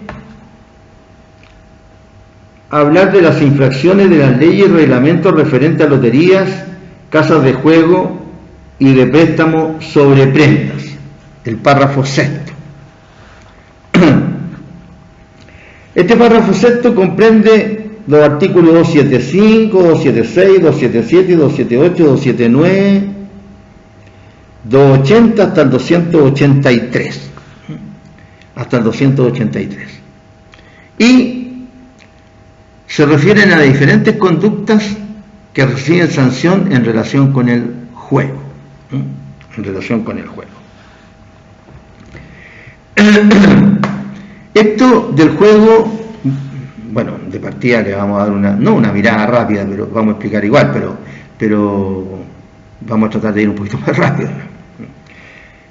hablar de las infracciones de las leyes y reglamentos referentes a loterías, casas de juego y de préstamo sobre prendas, el párrafo sexto. Este párrafo sexto comprende los artículos 275, 276, 277, 278, 279, 280 hasta el 283. Hasta el 283. Y se refieren a diferentes conductas que reciben sanción en relación con el juego. Esto del juego, bueno, de partida le vamos a dar una mirada rápida, pero vamos a explicar igual, pero vamos a tratar de ir un poquito más rápido.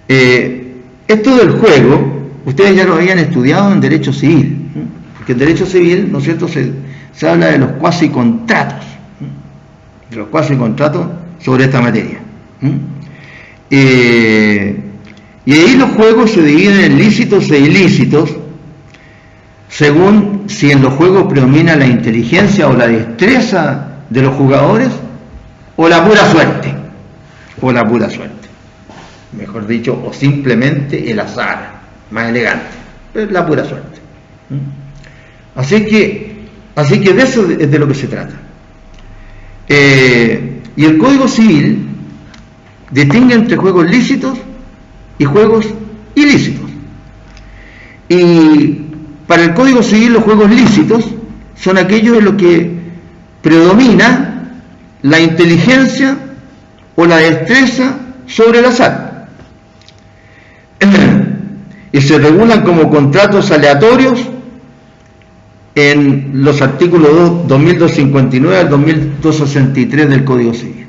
Esto del juego, ustedes ya lo habían estudiado en Derecho Civil, porque en Derecho Civil, ¿no es cierto?, se habla de los cuasicontratos, sobre esta materia. Y ahí los juegos se dividen en lícitos e ilícitos, según si en los juegos predomina la inteligencia o la destreza de los jugadores o la pura suerte, mejor dicho, o simplemente el azar, más elegante, pero la pura suerte. Así que de eso es de lo que se trata. Y el Código Civil distingue entre juegos lícitos y juegos ilícitos. Y para el Código Civil los juegos lícitos son aquellos en los que predomina la inteligencia o la destreza sobre el azar. Y se regulan como contratos aleatorios en los artículos 2259 al 2263 del Código Civil.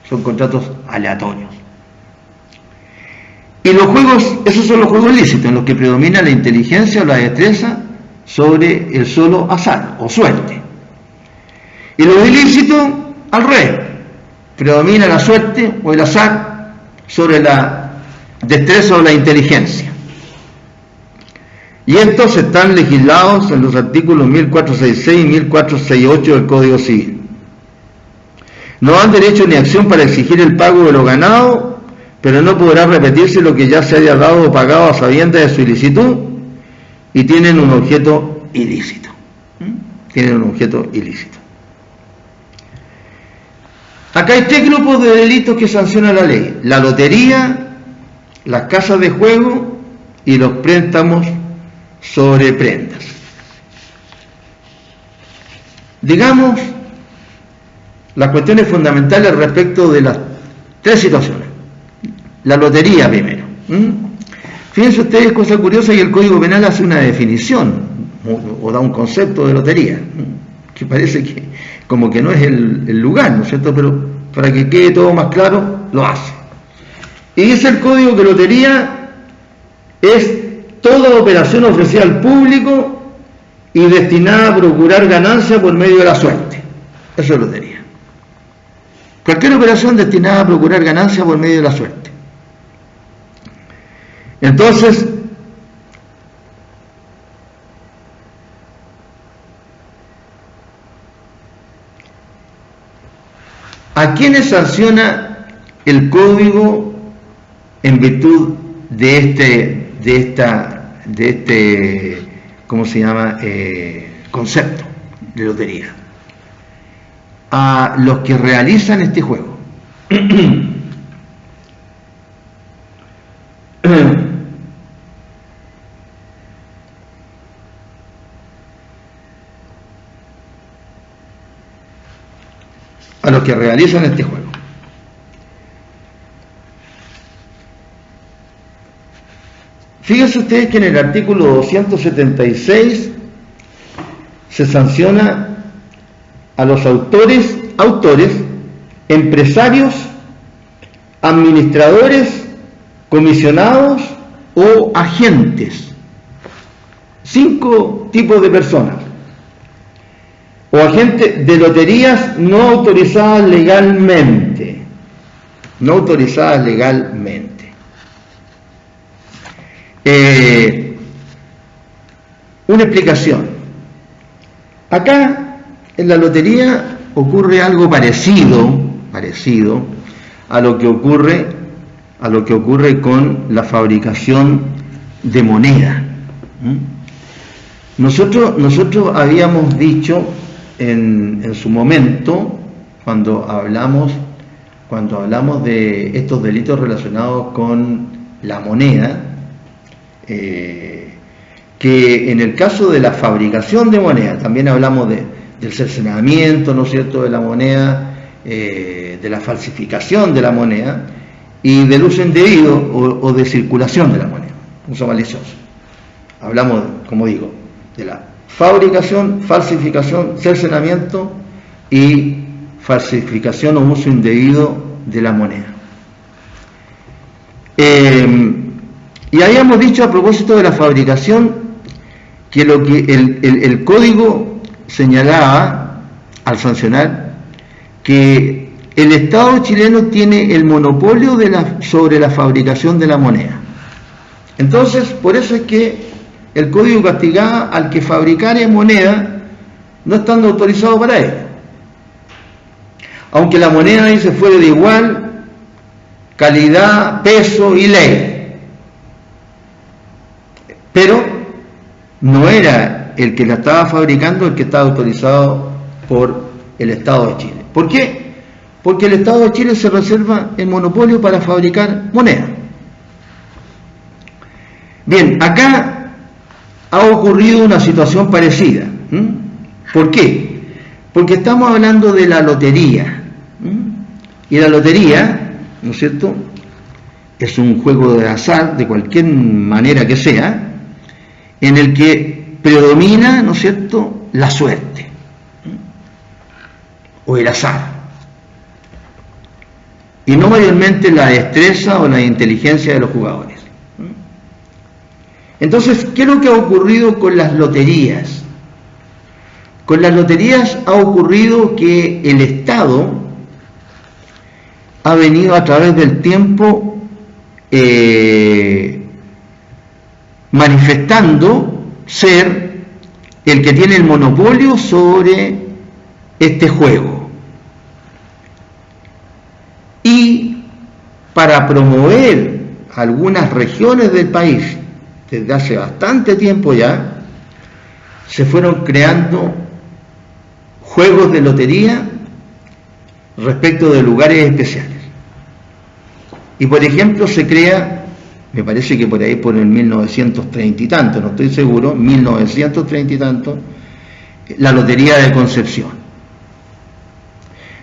Son contratos aleatorios. Y los juegos, esos son los juegos lícitos, en los que predomina la inteligencia o la destreza sobre el solo azar o suerte. Y los ilícitos, al revés, predomina la suerte o el azar sobre la destreza o la inteligencia. Y estos están legislados en los artículos 1466 y 1468 del Código Civil. No dan derecho ni acción para exigir el pago de lo ganado, pero no podrá repetirse lo que ya se haya dado o pagado a sabiendas de su ilicitud, y tienen un objeto ilícito. Acá hay 3 grupos de delitos que sanciona la ley: la lotería, las casas de juego y los préstamos sobre prendas. Digamos las cuestiones fundamentales respecto de las 3 situaciones. La lotería primero. Fíjense ustedes, cosa curiosa, y el Código Penal hace una definición o da un concepto de lotería, que parece que como que no es el lugar, ¿no es cierto? Pero para que quede todo más claro, lo hace. Y dice el Código que lotería es toda operación ofrecida al público y destinada a procurar ganancia por medio de la suerte. Eso es lotería. Cualquier operación destinada a procurar ganancia por medio de la suerte. Entonces, ¿a quiénes sanciona el Código en virtud de este ¿cómo se llama? Concepto de lotería? A los que realizan este juego. A los que realizan este juego. Fíjense ustedes que en el artículo 276 se sanciona a los autores, empresarios, administradores, comisionados o agentes. 5 tipos de personas. O agentes de loterías no autorizadas legalmente. Una explicación. Acá en la lotería ocurre algo parecido a lo que ocurre con la fabricación de moneda. Nosotros habíamos dicho en su momento, cuando hablamos de estos delitos relacionados con la moneda, que en el caso de la fabricación de moneda, también hablamos del cercenamiento, ¿no es cierto?, de la moneda, de la falsificación de la moneda y del uso indebido o de circulación de la moneda, uso malicioso. Hablamos, como digo, de la fabricación, falsificación, cercenamiento y falsificación o uso indebido de la moneda. Y habíamos dicho a propósito de la fabricación que lo que el código señalaba al sancionar que el Estado chileno tiene el monopolio sobre la fabricación de la moneda. Entonces, por eso es que el código castigaba al que fabricara moneda no estando autorizado para ello. Aunque la moneda, dice, fuera de igual calidad, peso y ley. Pero no era el que la estaba fabricando el que estaba autorizado por el Estado de Chile. ¿Por qué? Porque el Estado de Chile se reserva el monopolio para fabricar moneda. Bien, acá ha ocurrido una situación parecida. ¿Por qué? Porque estamos hablando de la lotería. Y la lotería, ¿no es cierto?, es un juego de azar, de cualquier manera que sea, en el que predomina, ¿no es cierto?, la suerte o el azar, y no mayormente la destreza o la inteligencia de los jugadores. Entonces, ¿qué es lo que ha ocurrido con las loterías? Con las loterías ha ocurrido que el Estado ha venido a través del tiempo manifestando ser el que tiene el monopolio sobre este juego. Y para promover algunas regiones del país, desde hace bastante tiempo ya, se fueron creando juegos de lotería respecto de lugares especiales. Y por ejemplo se crea, me parece que por ahí por el 1930 y tanto, no estoy seguro, 1930 y tanto, la Lotería de Concepción.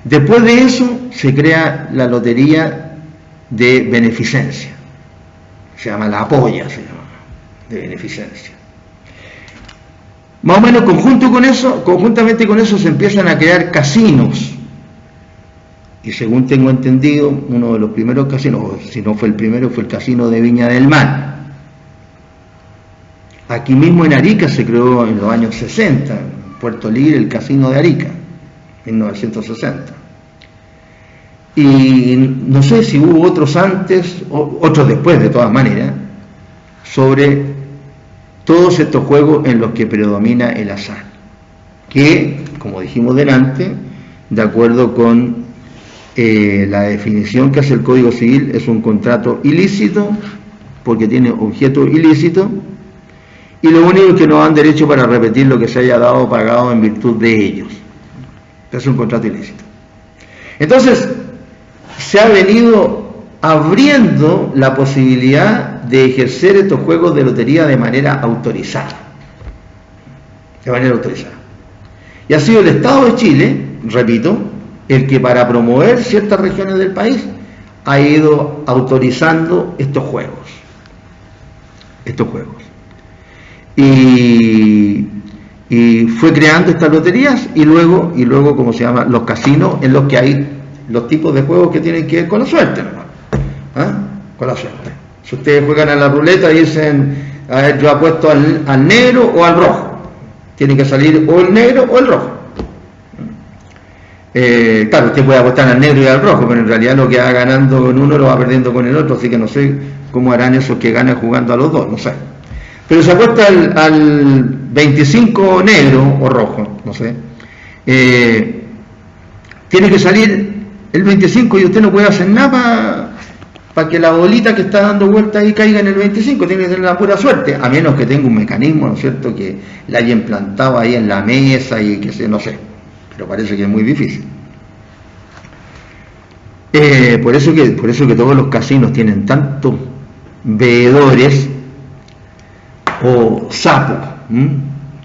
Después de eso se crea la Lotería de Beneficencia, se llama La Polla, se llama, de Beneficencia. Más o menos conjuntamente con eso se empiezan a crear casinos. Y según tengo entendido, uno de los primeros casinos, o si no fue el primero, fue el casino de Viña del Mar. Aquí mismo en Arica se creó en los años 60, en Puerto Libre, el casino de Arica, 1960. Y no sé si hubo otros antes, o otros después, de todas maneras, sobre todos estos juegos en los que predomina el azar, que, como dijimos delante, de acuerdo con la definición que hace el Código Civil, es un contrato ilícito porque tiene objeto ilícito, y lo único es que no dan derecho para repetir lo que se haya dado o pagado en virtud de ellos. Es un contrato ilícito. Entonces se ha venido abriendo la posibilidad de ejercer estos juegos de lotería de manera autorizada. Y ha sido el Estado de Chile, repito, el que para promover ciertas regiones del país ha ido autorizando estos juegos. Y fue creando estas loterías y luego, ¿cómo se llama?, los casinos en los que hay los tipos de juegos que tienen que ver con la suerte, ¿no? Con la suerte. Si ustedes juegan a la ruleta y dicen, a ver, yo apuesto al negro o al rojo, tiene que salir o el negro o el rojo. Claro, usted puede apostar al negro y al rojo, pero en realidad lo que va ganando con uno lo va perdiendo con el otro, así que no sé cómo harán esos que ganan jugando a los dos, no sé. Pero se apuesta al 25 negro o rojo, no sé. Tiene que salir el 25 y usted no puede hacer nada para que la bolita que está dando vuelta ahí caiga en el 25, tiene que tener la pura suerte, a menos que tenga un mecanismo, ¿no es cierto?, que la haya implantado ahí en la mesa y que no sé. Pero parece que es muy difícil. Por eso que todos los casinos tienen tantos veedores o sapos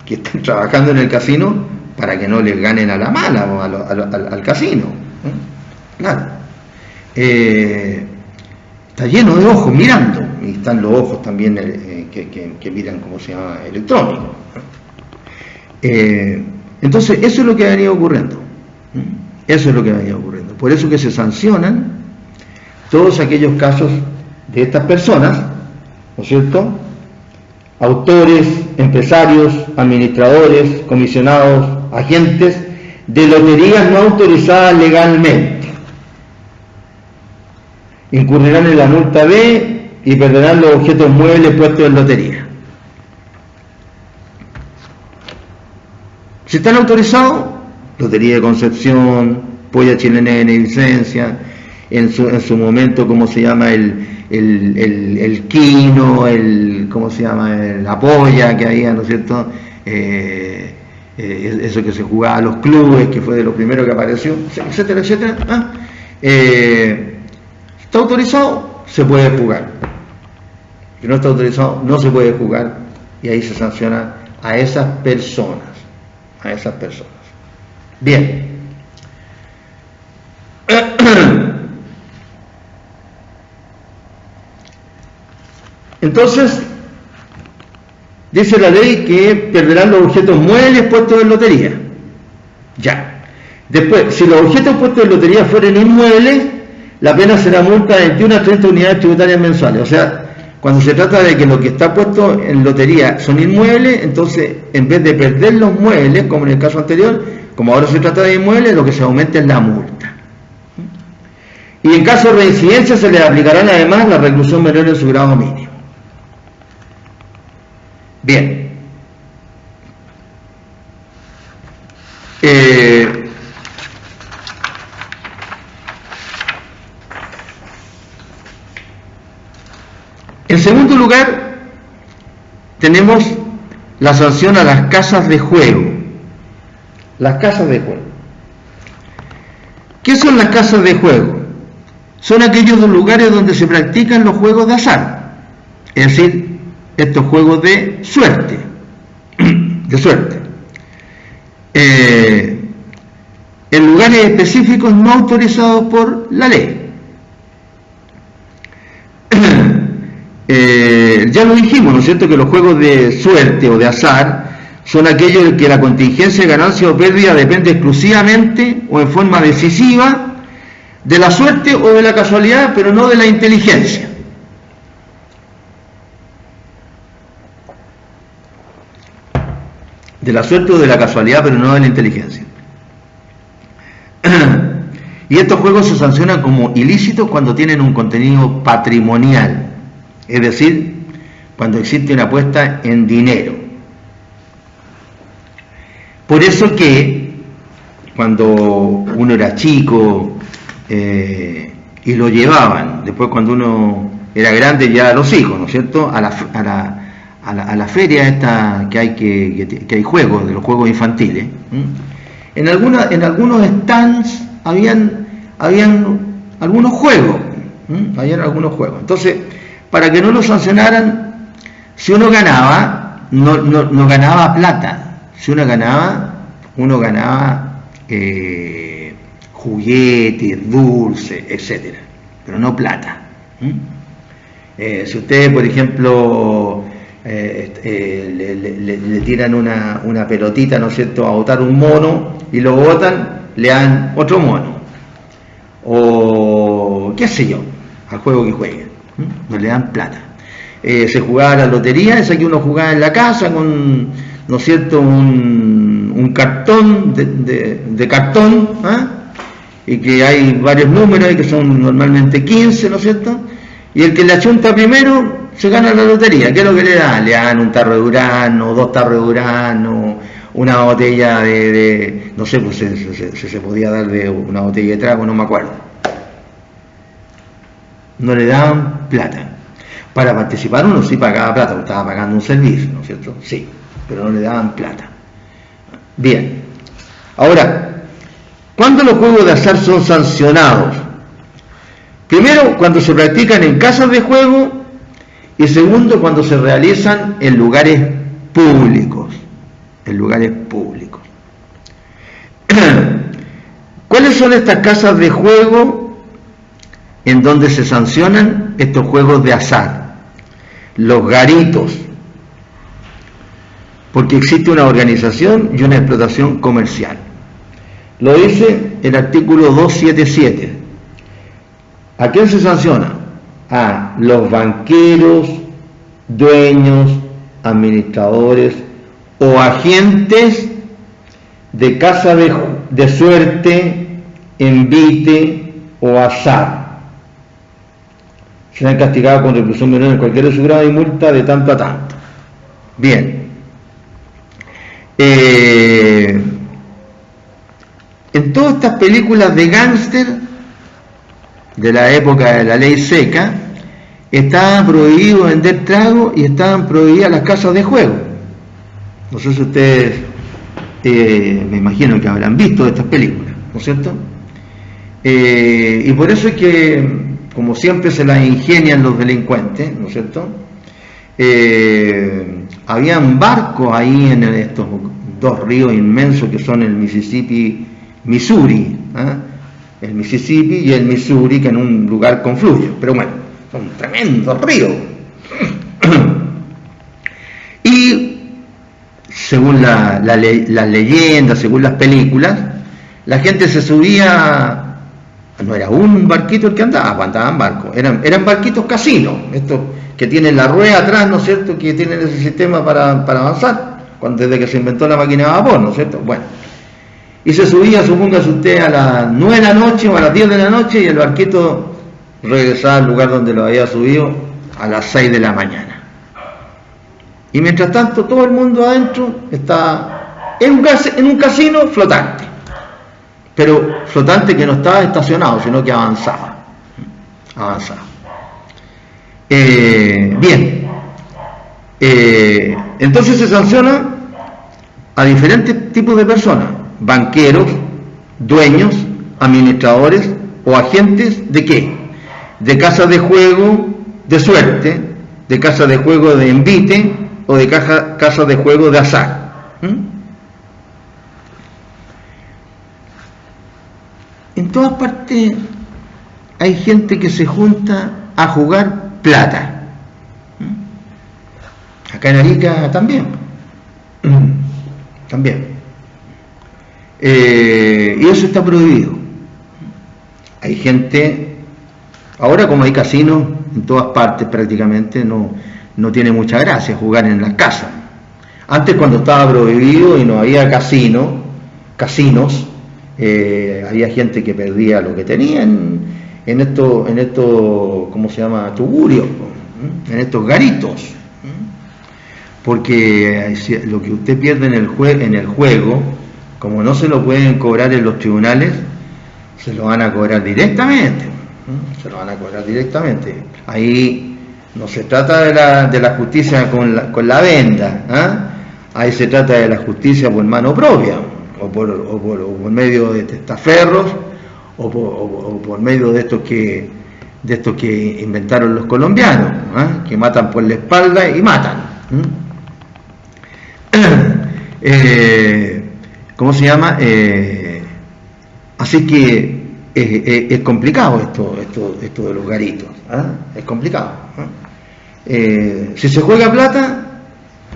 que están trabajando en el casino para que no les ganen a la mala o al casino. Claro. Está lleno de ojos mirando, y están los ojos también que miran, ¿cómo se llama?, electrónicos. Entonces, eso es lo que ha venido ocurriendo. Por eso que se sancionan todos aquellos casos de estas personas, ¿no es cierto?, autores, empresarios, administradores, comisionados, agentes de loterías no autorizadas legalmente. Incurrirán en la multa B y perderán los objetos muebles puestos en lotería. Si están autorizados, Lotería de Concepción, Polla Chilena de Beneficencia, en su momento, ¿cómo se llama? El Quino, ¿cómo se llama? La Polla que había, ¿no es cierto? Eso que se jugaba a los clubes, que fue de lo primero que apareció, etcétera, etcétera. Está autorizado, se puede jugar. Si no está autorizado, no se puede jugar, y ahí se sanciona a esas personas. Bien. Entonces, dice la ley que perderán los objetos muebles puestos en lotería. Ya. Después, si los objetos puestos en lotería fueren inmuebles, la pena será multa de 21 a 30 unidades tributarias mensuales. O sea, cuando se trata de que lo que está puesto en lotería son inmuebles, entonces, en vez de perder los muebles, como en el caso anterior, como ahora se trata de inmuebles, lo que se aumenta es la multa. Y en caso de reincidencia se les aplicarán además la reclusión menor en su grado mínimo. Bien. En segundo lugar, tenemos la sanción a las casas de juego. Las casas de juego. ¿Qué son las casas de juego? Son aquellos lugares donde se practican los juegos de azar, es decir, estos juegos de suerte, en lugares específicos no autorizados por la ley. Ya lo dijimos, ¿no es cierto?, que los juegos de suerte o de azar son aquellos en que la contingencia de ganancia o pérdida depende exclusivamente o en forma decisiva de la suerte o de la casualidad, pero no de la inteligencia. De la suerte o de la casualidad, pero no de la inteligencia. Y estos juegos se sancionan como ilícitos cuando tienen un contenido patrimonial, es decir, cuando existe una apuesta en dinero. Por eso que cuando uno era chico y lo llevaban, después cuando uno era grande ya a los hijos, ¿no es cierto?, a la feria esta que hay juegos, de los juegos infantiles. En algunos stands habían algunos juegos, Entonces, para que no lo sancionaran, si uno ganaba, no ganaba plata. Si uno ganaba juguetes, dulces, etcétera, pero no plata. Si ustedes, por ejemplo, le tiran una pelotita, ¿no es cierto?, a botar un mono y lo botan, le dan otro mono, o qué sé yo, al juego que jueguen, no le dan plata. Se jugaba la lotería, esa que uno jugaba en la casa con, ¿no es cierto?, un cartón de cartón, y que hay varios números y que son normalmente 15, ¿no es cierto?, y el que le achunta primero se gana la lotería. ¿Qué es lo que le dan? Le dan un tarro de durazno, 2 tarros de durazno, una botella de no sé, pues se podía dar de una botella de trago, no me acuerdo. No le daban plata. Para participar uno sí pagaba plata, porque estaba pagando un servicio, ¿no es cierto? Sí, pero no le daban plata. Bien. Ahora, ¿cuándo los juegos de azar son sancionados? Primero, cuando se practican en casas de juego, y segundo, cuando se realizan en lugares públicos. ¿Cuáles son estas casas de juego en donde se sancionan estos juegos de azar? Los garitos, porque existe una organización y una explotación comercial. Lo dice el artículo 277. ¿A quién se sanciona? A los banqueros, dueños, administradores o agentes de casa de suerte, envite o azar. Serán castigados con reclusión menor en cualquier de su grado y multa de tanto a tanto. Bien. en todas estas películas de gángster de la época de la ley seca, estaba prohibido vender trago y estaban prohibidas las casas de juego. No sé si ustedes, me imagino que habrán visto estas películas, ¿no es cierto? Y por eso es que, como siempre se las ingenian los delincuentes, ¿no es cierto? Habían barcos ahí en estos dos ríos inmensos que son el Mississippi, Missouri, ¿eh? El Mississippi y el Missouri, que en un lugar confluyen, pero bueno, son tremendos ríos. Y según las leyendas, según las películas, la gente se subía, no era un barquito el que andaba, andaban barcos, eran barquitos casinos, estos que tienen la rueda atrás, ¿no es cierto?, que tienen ese sistema para avanzar, desde que se inventó la máquina de vapor, ¿no es cierto? Bueno, y se subía, supóngase usted, a las 9 de la noche o a las 10 de la noche, y el barquito regresaba al lugar donde lo había subido a las 6 de la mañana. Y mientras tanto, todo el mundo adentro está en un casino flotante, pero flotante que no estaba estacionado, sino que avanzaba. Bien, entonces se sanciona a diferentes tipos de personas: banqueros, dueños, administradores o agentes de ¿qué? De casas de juego de suerte, de casas de juego de envite o de casas de juego de azar. En todas partes hay gente que se junta a jugar plata. Acá en Arica también. Y eso está prohibido. Hay gente, ahora como hay casinos en todas partes prácticamente, no tiene mucha gracia jugar en las casas. Antes, cuando estaba prohibido y no había casinos, había gente que perdía lo que tenía en estos, ¿cómo se llama?, tugurios, en estos garitos, porque lo que usted pierde en el juego, como no se lo pueden cobrar en los tribunales, se lo van a cobrar directamente. Ahí no se trata de la justicia con la venda, ahí se trata de la justicia por mano propia, o por medio de testaferros, o por medio de estos que inventaron los colombianos, que matan por la espalda y matan. ¿Cómo se llama? Así que es complicado esto de los garitos, es complicado. Si se juega plata,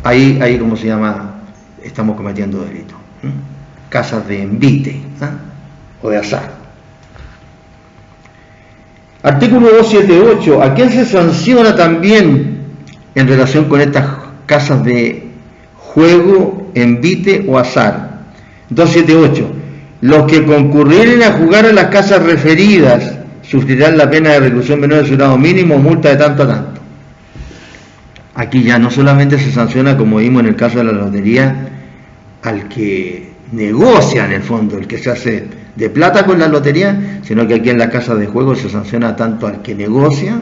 ahí ¿cómo se llama?, estamos cometiendo delitos. Casas de envite o de azar. Artículo 278. ¿A quién se sanciona también en relación con estas casas de juego, envite o azar? 278. Los que concurrieren a jugar a las casas referidas sufrirán la pena de reclusión menor de su grado mínimo o multa de tanto a tanto. Aquí ya no solamente se sanciona, como vimos en el caso de la lotería, al que negocia, en el fondo, el que se hace de plata con la lotería, sino que aquí en la casa de juego se sanciona tanto al que negocia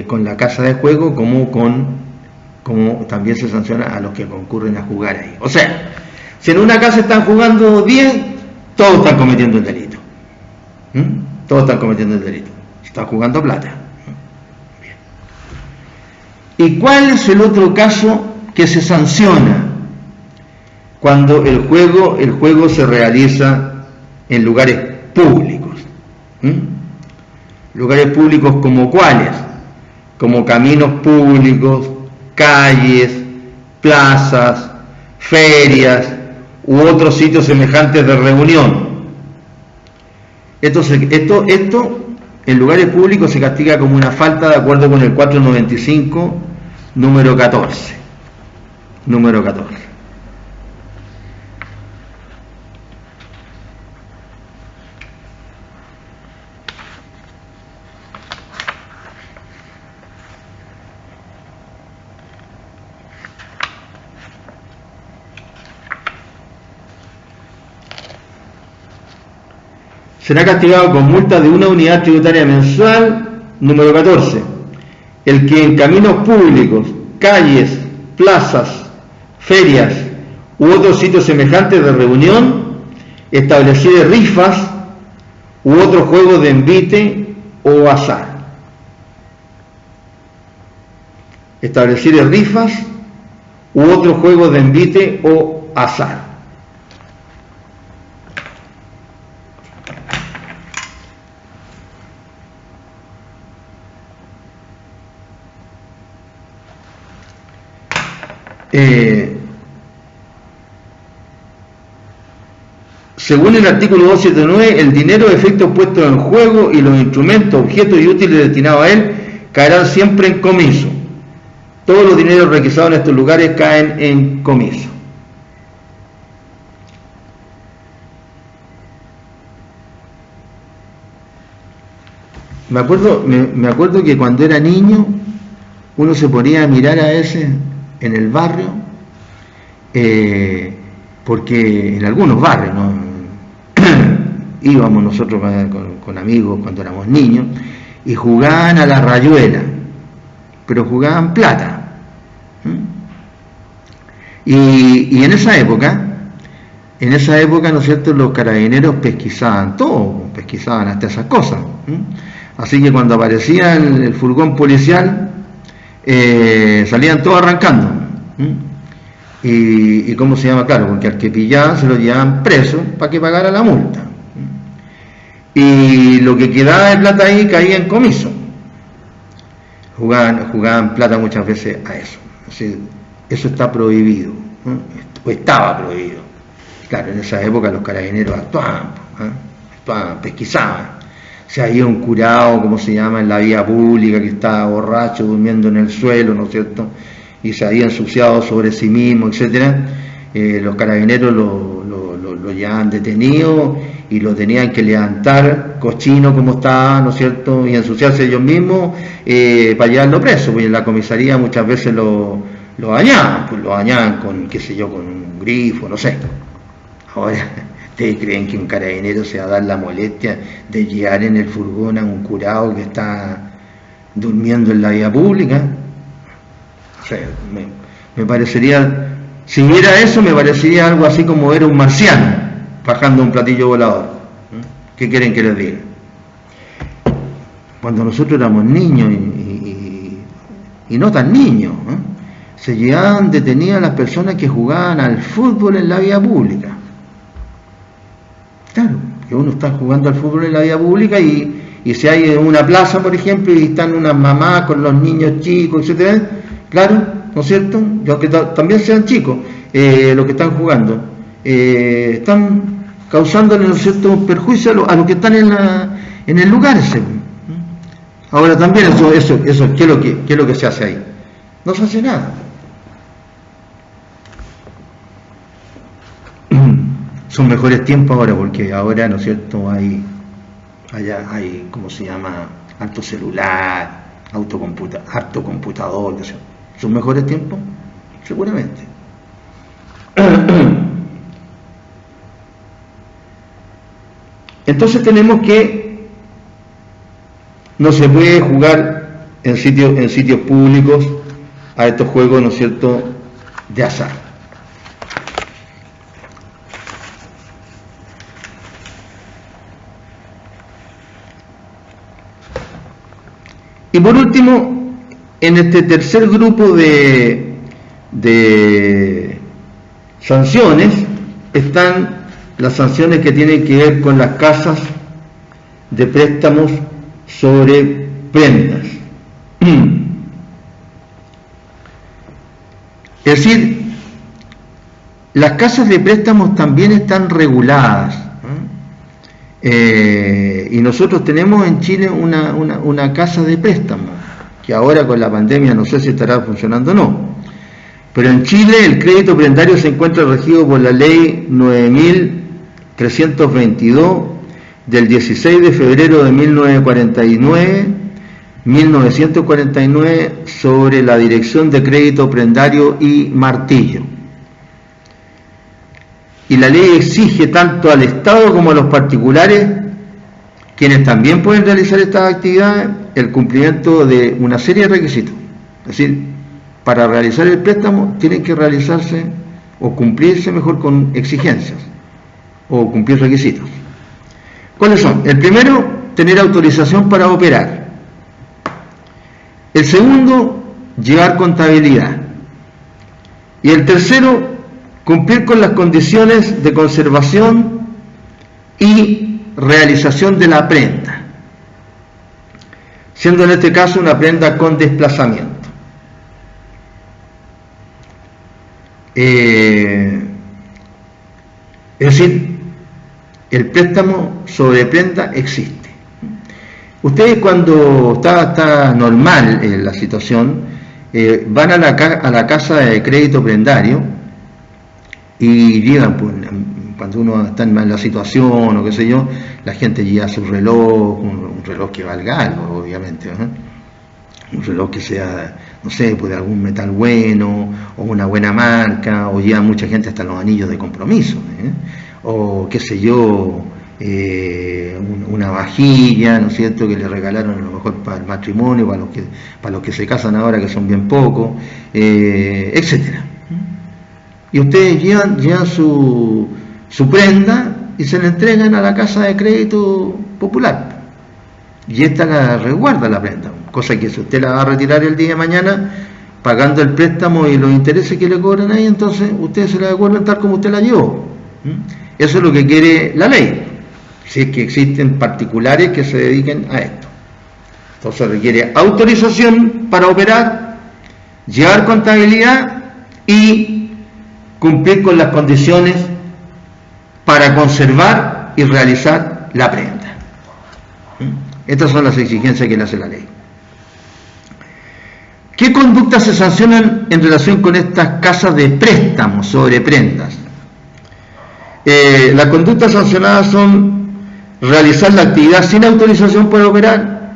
con la casa de juego como también se sanciona a los que concurren a jugar ahí. O sea, si en una casa están jugando 10, todos están cometiendo el delito. Todos están cometiendo el delito. Están jugando plata. Bien. ¿Y cuál es el otro caso que se sanciona? Cuando el juego se realiza en lugares públicos. Lugares públicos como cuáles, como caminos públicos, calles, plazas, ferias u otros sitios semejantes de reunión. Esto en lugares públicos se castiga como una falta de acuerdo con el 495, número 14. será castigado con multa de 1 unidad tributaria mensual. Número 14. El que en caminos públicos, calles, plazas, ferias u otros sitios semejantes de reunión estableciere rifas u otros juegos de envite o azar. Estableciere rifas u otros juegos de envite o azar. Según el artículo 279, el dinero de efectos puestos en juego y los instrumentos, objetos y útiles destinados a él caerán siempre en comiso. Todos los dineros requisados en estos lugares caen en comiso. Me acuerdo que cuando era niño uno se ponía a mirar a ese en el barrio, porque en algunos barrios, ¿no? Íbamos nosotros con amigos cuando éramos niños y jugaban a la rayuela, pero jugaban plata. Y en esa época, ¿no es cierto?, los carabineros pesquisaban todo, pesquisaban hasta esas cosas. Así que cuando aparecía el furgón policial, salían todos arrancando. Y ¿cómo se llama? Claro, porque al que pillaban se lo llevaban preso para que pagara la multa. Y lo que quedaba de plata ahí caía en comiso. Jugaban plata muchas veces a eso. Así, eso está prohibido, ¿no? O estaba prohibido. Claro, en esa época los carabineros actuaban, pesquisaban. Si había un curado, ¿cómo se llama?, en la vía pública, que estaba borracho, durmiendo en el suelo, ¿no es cierto?, y se había ensuciado sobre sí mismo, etcétera, los carabineros lo llevaban detenido y lo tenían que levantar cochino como estaba, ¿no es cierto?, y ensuciarse ellos mismos para llevarlo preso, porque en la comisaría muchas veces lo bañaban con, qué sé yo, con un grifo, no sé. Ahora, ¿ustedes creen que un carabinero se va a dar la molestia de llevar en el furgón a un curado que está durmiendo en la vía pública? O sea, me parecería, si viera eso, me parecería algo así como ver a un marciano bajando un platillo volador. ¿Qué quieren que les diga? Cuando nosotros éramos niños y no tan niños, se llevaban detenidas las personas que jugaban al fútbol en la vía pública. Claro, que uno está jugando al fútbol en la vía pública y si hay una plaza, por ejemplo, y están unas mamás con los niños chicos, etcétera, claro, ¿no es cierto?, y aunque también sean chicos los que están jugando, están causándole, ¿no es cierto?, un perjuicio a los que están en el lugar ese. Ahora también eso ¿qué es lo que se hace ahí? No se hace nada. Son mejores tiempos ahora, porque ahora, ¿no es cierto?, hay, ¿cómo se llama?, alto celular, harto computador, ¿no es cierto? ¿Son mejores tiempos? Seguramente. Entonces tenemos que no se puede jugar en sitios públicos a estos juegos, ¿no es cierto?, de azar. Y por último, en este tercer grupo de sanciones están las sanciones que tienen que ver con las casas de préstamos sobre prendas. Es decir, las casas de préstamos también están reguladas. Y nosotros tenemos en Chile una casa de préstamos, que ahora con la pandemia no sé si estará funcionando o no. Pero en Chile el crédito prendario se encuentra regido por la ley 9322 del 16 de febrero de 1949 sobre la Dirección de Crédito Prendario y Martillo. Y la ley exige tanto al Estado como a los particulares quienes también pueden realizar estas actividades, el cumplimiento de una serie de requisitos. Es decir, para realizar el préstamo tienen que realizarse o cumplirse mejor con exigencias o cumplir requisitos. ¿Cuáles son? El primero, tener autorización para operar. El segundo, llevar contabilidad. Y el tercero, cumplir con las condiciones de conservación y realización de la prenda, siendo en este caso una prenda con desplazamiento. Es decir, el préstamo sobre prenda existe. Ustedes, cuando está normal la situación, van a la casa de crédito prendario y llegan, pues, cuando uno está en la situación o qué sé yo, la gente lleva su reloj, un reloj que valga algo, obviamente, un reloj que sea, no sé, pues de algún metal bueno o una buena marca, o lleva mucha gente hasta los anillos de compromiso, o qué sé yo, una vajilla, ¿no es cierto?, que le regalaron a lo mejor para el matrimonio, para los que se casan ahora, que son bien pocos, etcétera. Y ustedes llevan su prenda y se la entregan a la casa de crédito popular, y esta la resguarda la prenda, cosa que si usted la va a retirar el día de mañana pagando el préstamo y los intereses que le cobran ahí, entonces ustedes se la devuelven tal como usted la llevó. Eso es lo que quiere la ley, si es que existen particulares que se dediquen a esto. Entonces requiere autorización para operar, llevar contabilidad y cumplir con las condiciones para conservar y realizar la prenda. Estas son las exigencias que le hace la ley. ¿Qué conductas se sancionan en relación con estas casas de préstamo sobre prendas? Las conductas sancionadas son realizar la actividad sin autorización para operar,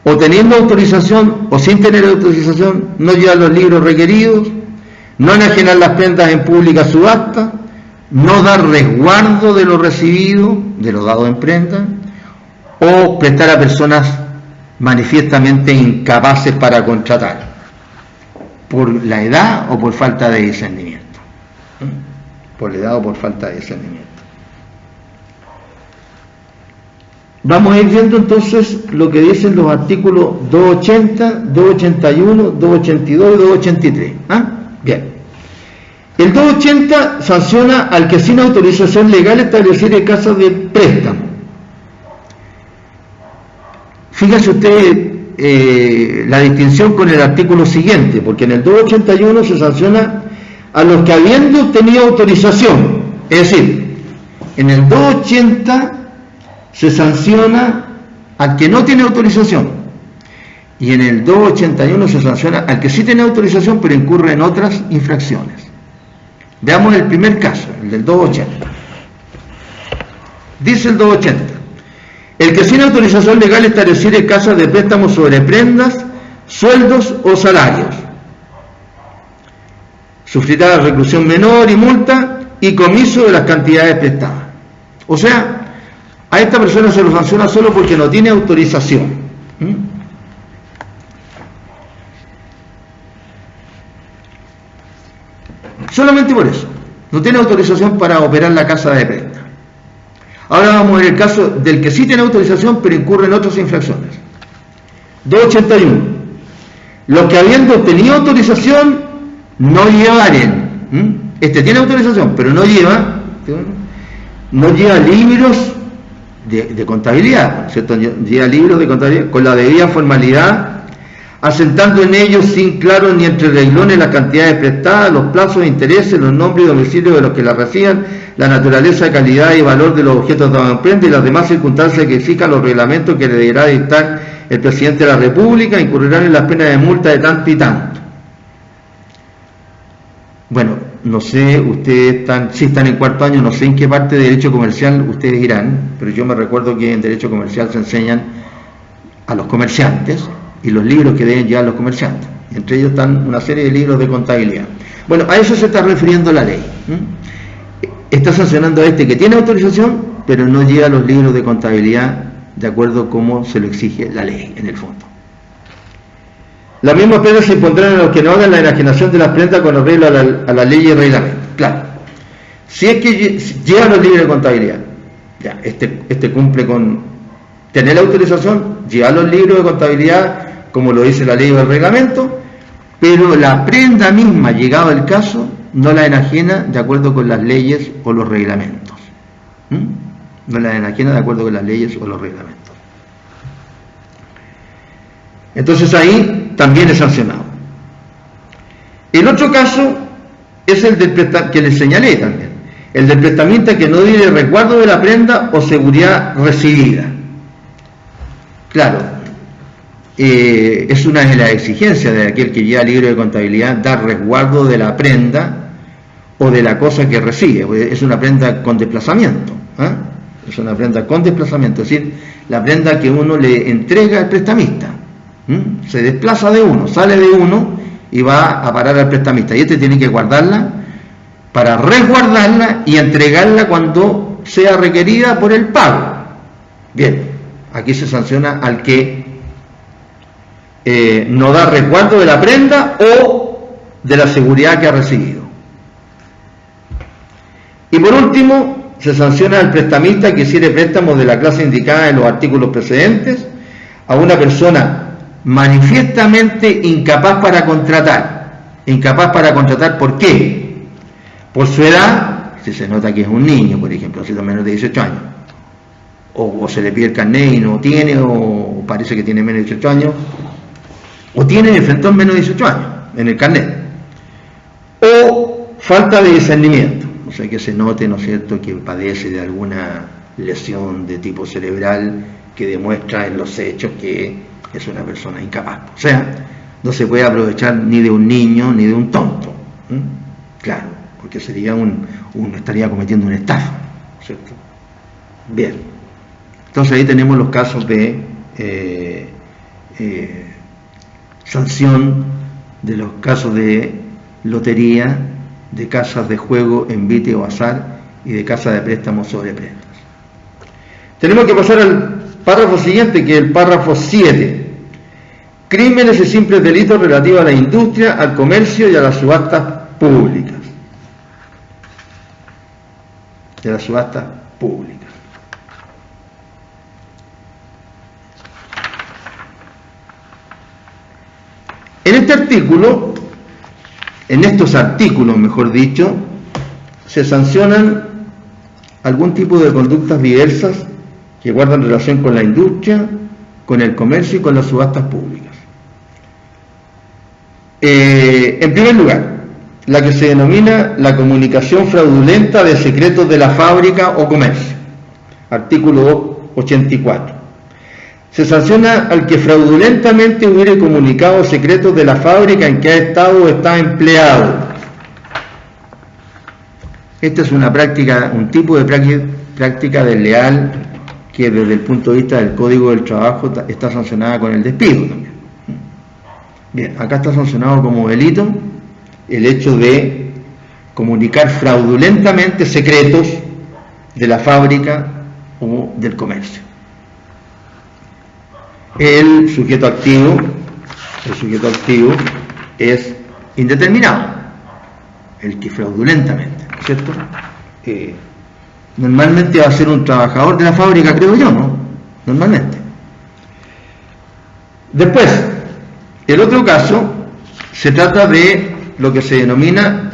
o teniendo autorización o sin tener autorización, no llevar los libros requeridos, no enajenar las prendas en pública subasta, no dar resguardo de lo recibido, de lo dado en prenda, o prestar a personas manifiestamente incapaces para contratar, por la edad o por falta de discernimiento. Por la edad o por falta de discernimiento. Vamos a ir viendo entonces lo que dicen los artículos 280, 281, 282 y 283. Bien. El 280 sanciona al que sin autorización legal estableciera casas de préstamo. Fíjese usted la distinción con el artículo siguiente, porque en el 281 se sanciona a los que habiendo obtenido autorización, es decir, en el 280 se sanciona al que no tiene autorización, y en el 281 se sanciona al que sí tiene autorización pero incurre en otras infracciones. Veamos el primer caso, el del 280. Dice el 280: el que sin autorización legal estableciere casas de préstamo sobre prendas, sueldos o salarios, sufrirá reclusión menor y multa y comiso de las cantidades prestadas. O sea, a esta persona se lo sanciona solo porque no tiene autorización. Solamente por eso. No tiene autorización para operar la casa de prenda. Ahora vamos a ver el caso del que sí tiene autorización pero incurre en otras infracciones. 281. Los que habiendo obtenido autorización no llevaren, este tiene autorización pero no lleva libros de contabilidad, ¿cierto? Lleva libros de contabilidad con la debida formalidad, asentando en ellos sin claro ni entre renglones las cantidades prestadas, los plazos de intereses, los nombres y domicilios de los que la reciban, la naturaleza, calidad y valor de los objetos de la prenda y las demás circunstancias que fijan los reglamentos que le deberá dictar el presidente de la República, incurrirán en las penas de multa de tanto y tanto. Bueno, no sé, ustedes si están en cuarto año, no sé en qué parte de derecho comercial ustedes irán, pero yo me recuerdo que en derecho comercial se enseñan a los comerciantes y los libros que deben llevar los comerciantes. Entre ellos están una serie de libros de contabilidad. Bueno, a eso se está refiriendo la ley. Está sancionando a este que tiene autorización, pero no lleva los libros de contabilidad de acuerdo a cómo se lo exige la ley, en el fondo. Las mismas penas se impondrán a los que no hagan la enajenación de las prendas con arreglo a la ley y reglamento. Claro, si es que lleva los libros de contabilidad, ya, este cumple con tener la autorización, lleva los libros de contabilidad, como lo dice la ley o el reglamento, pero la prenda misma, llegado el caso, no la enajena de acuerdo con las leyes o los reglamentos. No la enajena de acuerdo con las leyes o los reglamentos. Entonces ahí también es sancionado. El otro caso es el del que les señalé también, el del prestamista que no diere resguardo de la prenda o seguridad recibida. Claro, es una de las exigencias de aquel que lleva libro de contabilidad, dar resguardo de la prenda o de la cosa que recibe. Es una prenda con desplazamiento, es una prenda con desplazamiento, es decir, la prenda que uno le entrega al prestamista. Se desplaza de uno, sale de uno y va a parar al prestamista, y este tiene que guardarla para resguardarla y entregarla cuando sea requerida por el pago. Bien, aquí se sanciona al que no da resguardo de la prenda o de la seguridad que ha recibido. Y por último, se sanciona al prestamista que hiciere préstamos de la clase indicada en los artículos precedentes a una persona manifiestamente incapaz para contratar. Incapaz para contratar, ¿por qué? Por su edad, si se nota que es un niño, por ejemplo, si es menos de 18 años, o se le pide el carnet y no tiene, o parece que tiene menos de 18 años, o tiene de frente menos de 18 años en el carnet, o falta de discernimiento, o sea que se note, ¿no es cierto?, que padece de alguna lesión de tipo cerebral que demuestra en los hechos que es una persona incapaz. O sea, no se puede aprovechar ni de un niño ni de un tonto. Claro, porque sería estaría cometiendo una estafa, ¿cierto? Bien. Entonces ahí tenemos los casos de sanción de los casos de lotería, de casas de juego, envite o azar y de casas de préstamos sobre prendas. Tenemos que pasar al párrafo siguiente, que es el párrafo 7. Crímenes y simples delitos relativos a la industria, al comercio y a las subastas públicas. De las subastas públicas. En este artículo, en estos artículos, mejor dicho, se sancionan algún tipo de conductas diversas que guardan relación con la industria, con el comercio y con las subastas públicas. En primer lugar, la que se denomina la comunicación fraudulenta de secretos de la fábrica o comercio, artículo 84. Se sanciona al que fraudulentamente hubiere comunicado secretos de la fábrica en que ha estado o está empleado. Esta es una práctica, un tipo de práctica desleal que desde el punto de vista del Código del Trabajo está sancionada con el despido también. Bien, acá está sancionado como delito el hecho de comunicar fraudulentamente secretos de la fábrica o del comercio. El sujeto activo es indeterminado, el que fraudulentamente, ¿cierto? Normalmente va a ser un trabajador de la fábrica, creo yo, ¿no? Normalmente. Después, el otro caso se trata de lo que se denomina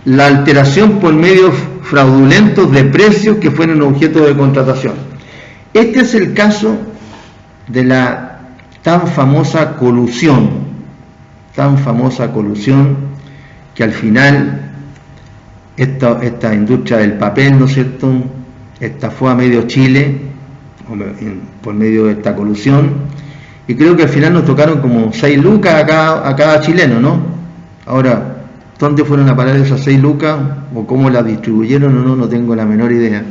la alteración por medios fraudulentos de precios que fueron objeto de contratación. Este es el caso de la tan famosa colusión que al final esta industria del papel, ¿no es cierto?, estafó a medio Chile por medio de esta colusión, y creo que al final nos tocaron como 6 lucas a cada chileno, ¿no? Ahora, ¿dónde fueron a parar esas 6 lucas? ¿O cómo las distribuyeron o no? No tengo la menor idea.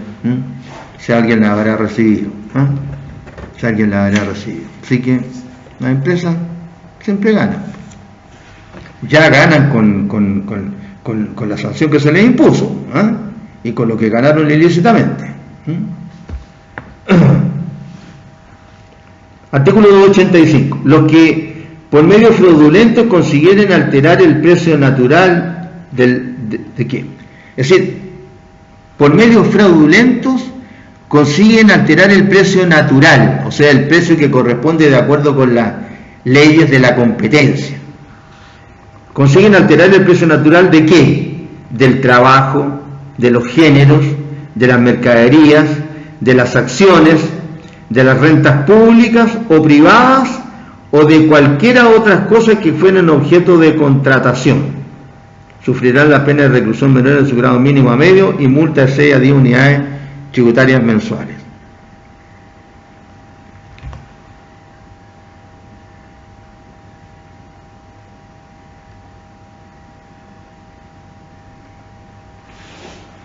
Si alguien la habrá recibido. Si alguien la habrá recibido. Así que las empresas siempre ganan. Ya ganan con la sanción que se les impuso, y con lo que ganaron ilícitamente. Artículo 285. Los que por medios fraudulentos consiguieren alterar el precio natural ¿de qué? Es decir, por medios fraudulentos consiguen alterar el precio natural, o sea, el precio que corresponde de acuerdo con las leyes de la competencia. Consiguen alterar el precio natural ¿de qué? Del trabajo, de los géneros, de las mercaderías, de las acciones, de las rentas públicas o privadas o de cualquiera otras cosas que fueran objeto de contratación. Sufrirán la pena de reclusión menor de su grado mínimo a medio y multa de 6 a 10 unidades tributarias mensuales.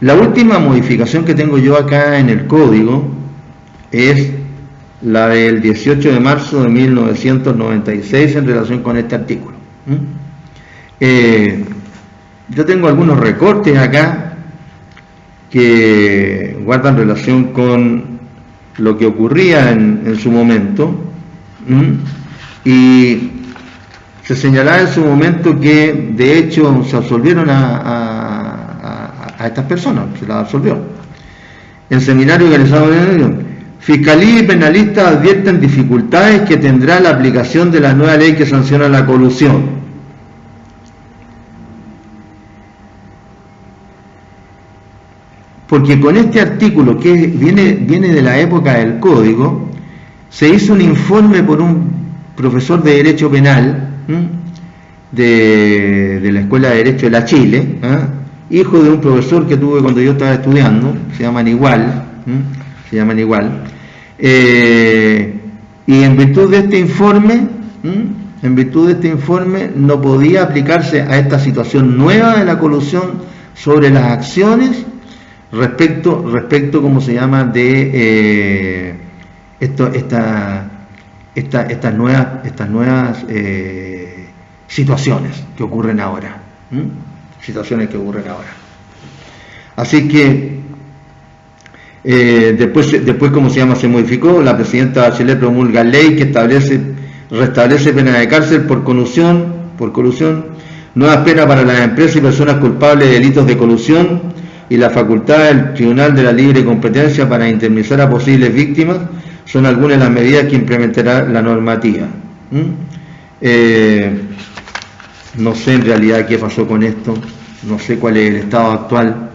La última modificación que tengo yo acá en el código es la del 18 de marzo de 1996 en relación con este artículo. Yo tengo algunos recortes acá que guardan relación con lo que ocurría en su momento, y se señalaba en su momento que de hecho se absolvieron a estas personas, se las absolvió. En seminario organizado en el año, Fiscalía y penalistas advierten dificultades que tendrá la aplicación de la nueva ley que sanciona la colusión. Porque con este artículo que viene de la época del Código, se hizo un informe por un profesor de Derecho Penal de la Escuela de Derecho de la Chile, hijo de un profesor que tuve cuando yo estaba estudiando, se llaman igual, y en virtud de este informe, no podía aplicarse a esta situación nueva de la colusión sobre las acciones respecto ¿cómo se llama? De estas nuevas situaciones que ocurren ahora. Así que después ¿cómo se llama? Se modificó, la presidenta Bachelet promulga ley que restablece pena de cárcel por colusión, nuevas penas para las empresas y personas culpables de delitos de colusión, y la facultad del Tribunal de la Libre Competencia para indemnizar a posibles víctimas son algunas de las medidas que implementará la normativa. No sé en realidad qué pasó con esto, no sé cuál es el estado actual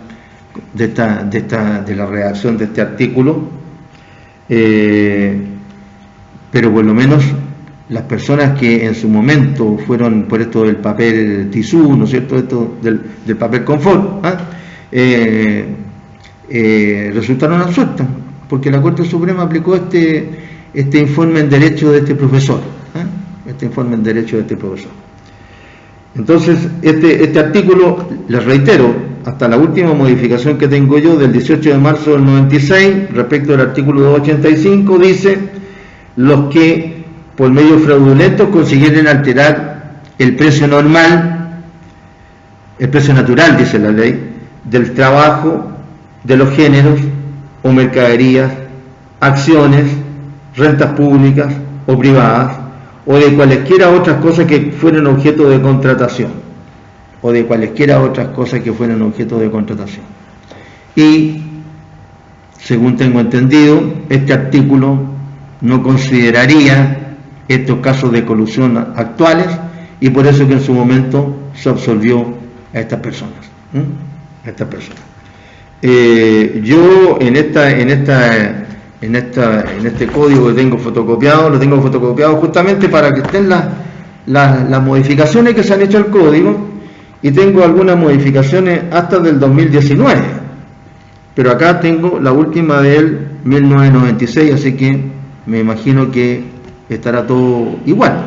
de la redacción de este artículo, pero por lo menos las personas que en su momento fueron por esto del papel tisú, ¿no es cierto?, esto del papel confort, resultaron absueltas, porque la Corte Suprema aplicó este informe en derecho de este profesor, Entonces, este artículo, les reitero, hasta la última modificación que tengo yo del 18 de marzo del 96, respecto al artículo 285, dice: los que por medios fraudulentos consiguieren alterar el precio normal, el precio natural, dice la ley, del trabajo, de los géneros o mercaderías, acciones, rentas públicas o privadas, o de cualesquiera otras cosas que fueran objeto de contratación, Y, según tengo entendido, este artículo no consideraría estos casos de colusión actuales, y por eso que en su momento se absolvió a estas personas. Yo en este código que tengo fotocopiado, lo tengo fotocopiado justamente para que estén las modificaciones que se han hecho al código, y tengo algunas modificaciones hasta del 2019, pero acá tengo la última del 1996, así que me imagino que estará todo igual.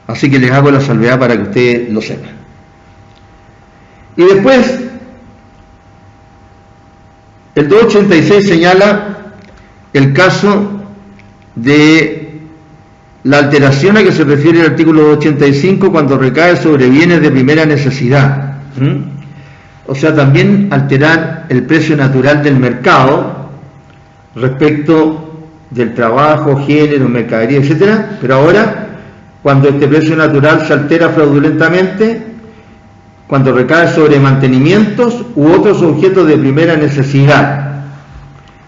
Así que les hago la salvedad para que ustedes lo sepan. Y después, el 286 señala el caso de la alteración a que se refiere el artículo 285 cuando recae sobre bienes de primera necesidad. O sea, también alterar el precio natural del mercado respecto del trabajo, género, mercadería, etcétera, pero ahora, cuando este precio natural se altera fraudulentamente, cuando recae sobre mantenimientos u otros objetos de primera necesidad,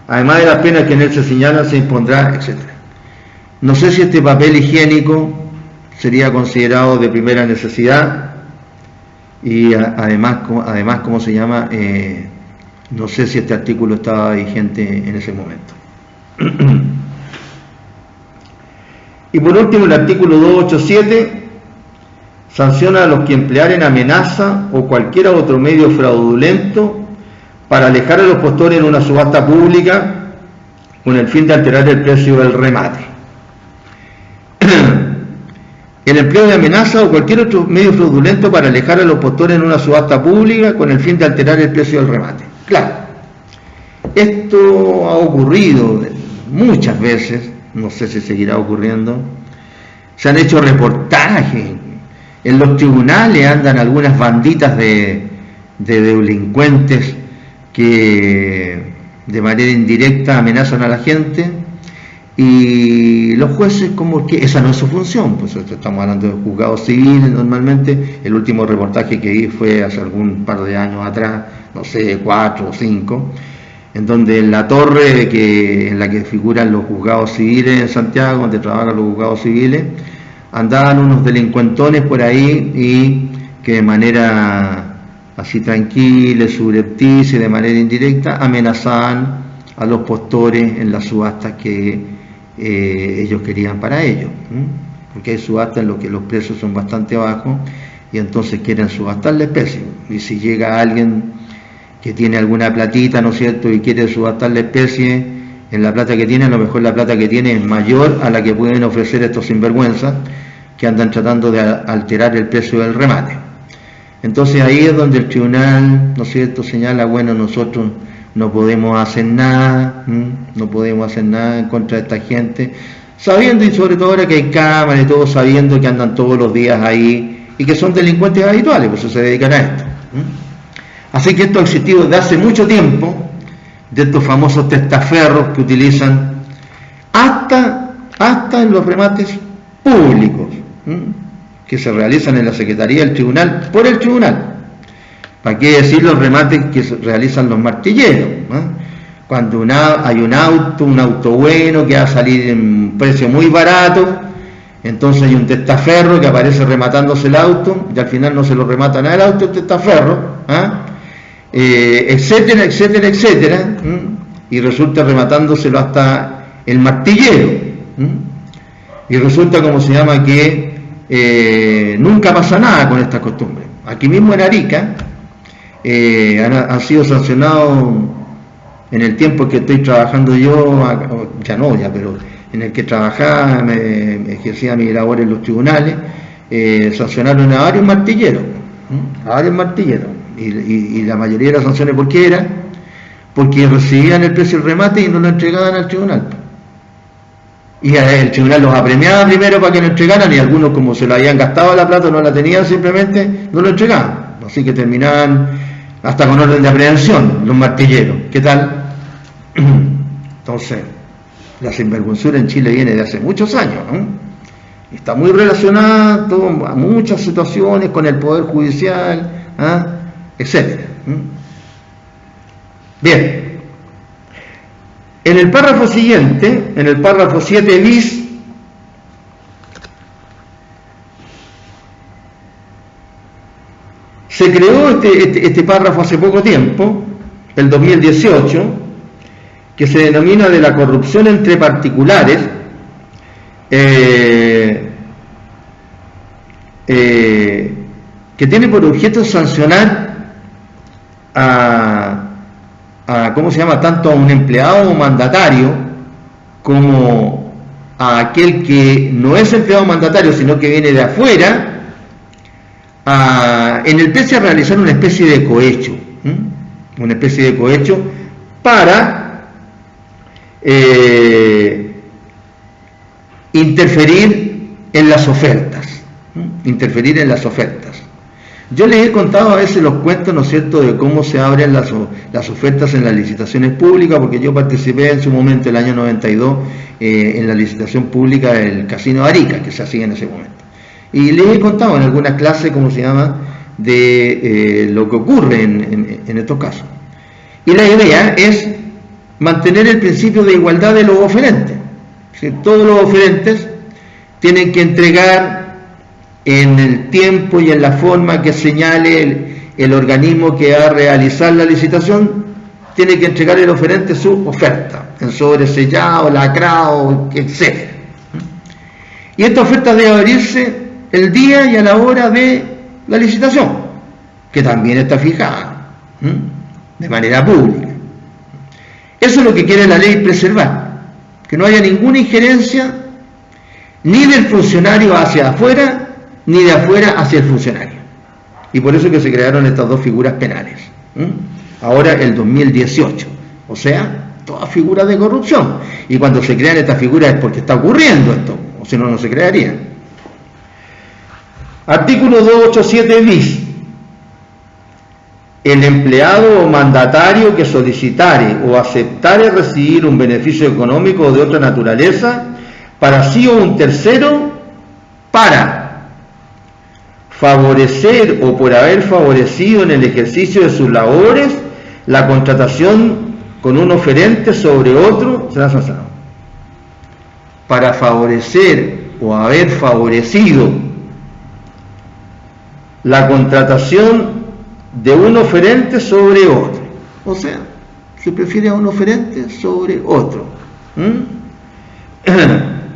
además de las penas que en él se señalan, se impondrá, etcétera. No sé si este papel higiénico sería considerado de primera necesidad y además ¿cómo se llama? No sé si este artículo estaba vigente en ese momento. Y por último, el artículo 287 sanciona a los que emplearen amenaza o cualquier otro medio fraudulento para alejar a los postores en una subasta pública con el fin de alterar el precio del remate. El empleo de amenaza o cualquier otro medio fraudulento para alejar a los postores en una subasta pública con el fin de alterar el precio del remate. Claro, esto ha ocurrido muchas veces, no sé si seguirá ocurriendo. Se han hecho reportajes, en los tribunales andan algunas banditas de delincuentes que de manera indirecta amenazan a la gente, y los jueces, como que esa no es su función, pues estamos hablando de juzgados civiles normalmente. El último reportaje que vi fue hace algún par de años atrás, no sé, 4 o 5, en donde en la torre en la que figuran los juzgados civiles en Santiago, donde trabajan los juzgados civiles, andaban unos delincuentones por ahí y que de manera así tranquila, subrepticia, de manera indirecta, amenazaban a los postores en las subastas que ellos querían para ellos, porque hay subastas en las que los precios son bastante bajos y entonces quieren subastar la especie, y si llega alguien que tiene alguna platita, ¿no es cierto?, y quiere subastar la especie, en la plata que tiene, a lo mejor la plata que tiene es mayor a la que pueden ofrecer estos sinvergüenzas que andan tratando de alterar el precio del remate. Entonces ahí es donde el tribunal, ¿no es cierto?, señala, bueno, nosotros no podemos hacer nada, no podemos hacer nada en contra de esta gente, sabiendo, y sobre todo ahora que hay cámaras y todo, sabiendo que andan todos los días ahí y que son delincuentes habituales, pues se dedican a esto. Así que esto ha existido desde hace mucho tiempo, de estos famosos testaferros que utilizan hasta en los remates públicos, que se realizan en la Secretaría del Tribunal por el Tribunal. ¿Para qué decir los remates que se realizan los martilleros? Cuando hay un auto bueno que va a salir en un precio muy barato, entonces hay un testaferro que aparece rematándose el auto y al final no se lo rematan al auto, el testaferro, etcétera, etcétera, etcétera, y resulta rematándoselo hasta el martillero, y resulta, como se llama, que nunca pasa nada con esta costumbre. Aquí mismo en Arica han sido sancionados en el tiempo que estoy trabajando yo, pero en el que trabajaba, ejercía mi labor en los tribunales, sancionaron a varios martilleros, y la mayoría de las sanciones, ¿por qué era? Porque recibían el precio del remate y no lo entregaban al tribunal. Y el tribunal los apremiaba primero para que lo entregaran, y algunos, como se lo habían gastado la plata, no la tenían, simplemente no lo entregaban. Así que terminaban hasta con orden de aprehensión los martilleros. ¿Qué tal? Entonces, la sinvergüenzura en Chile viene de hace muchos años, ¿no? Está muy relacionada a muchas situaciones con el Poder Judicial, etcétera. Bien. En el párrafo siguiente, en el párrafo 7 bis, se creó este párrafo hace poco tiempo, el 2018, que se denomina de la corrupción entre particulares, que tiene por objeto sancionar ¿cómo se llama?, tanto a un empleado o mandatario como a aquel que no es empleado o mandatario, sino que viene de afuera, en el precio a realizar una especie de cohecho, para interferir en las ofertas, Yo les he contado a veces los cuentos, ¿no es cierto?, de cómo se abren las ofertas en las licitaciones públicas, porque yo participé en su momento, el año 92, en la licitación pública del Casino de Arica, que se hacía en ese momento. Y les he contado en algunas clases, ¿cómo se llama?, de lo que ocurre en estos casos. Y la idea es mantener el principio de igualdad de los oferentes. ¿Sí? Todos los oferentes tienen que entregar en el tiempo y en la forma que señale el organismo que va a realizar la licitación, tiene que entregar el oferente su oferta, en sobresellado, lacrado, etc. Y esta oferta debe abrirse el día y a la hora de la licitación, que también está fijada, de manera pública. Eso es lo que quiere la ley preservar, que no haya ninguna injerencia ni del funcionario hacia afuera, ni de afuera hacia el funcionario. Y por eso que se crearon estas dos figuras penales. Ahora el 2018. O sea, todas figuras de corrupción. Y cuando se crean estas figuras es porque está ocurriendo esto, o si no, no se crearían. Artículo 287 bis. El empleado o mandatario que solicitare o aceptare recibir un beneficio económico o de otra naturaleza para sí o un tercero para favorecer o por haber favorecido en el ejercicio de sus labores la contratación con un oferente sobre otro, será sancionado. Para favorecer o haber favorecido la contratación de un oferente sobre otro. O sea, se prefiere a un oferente sobre otro.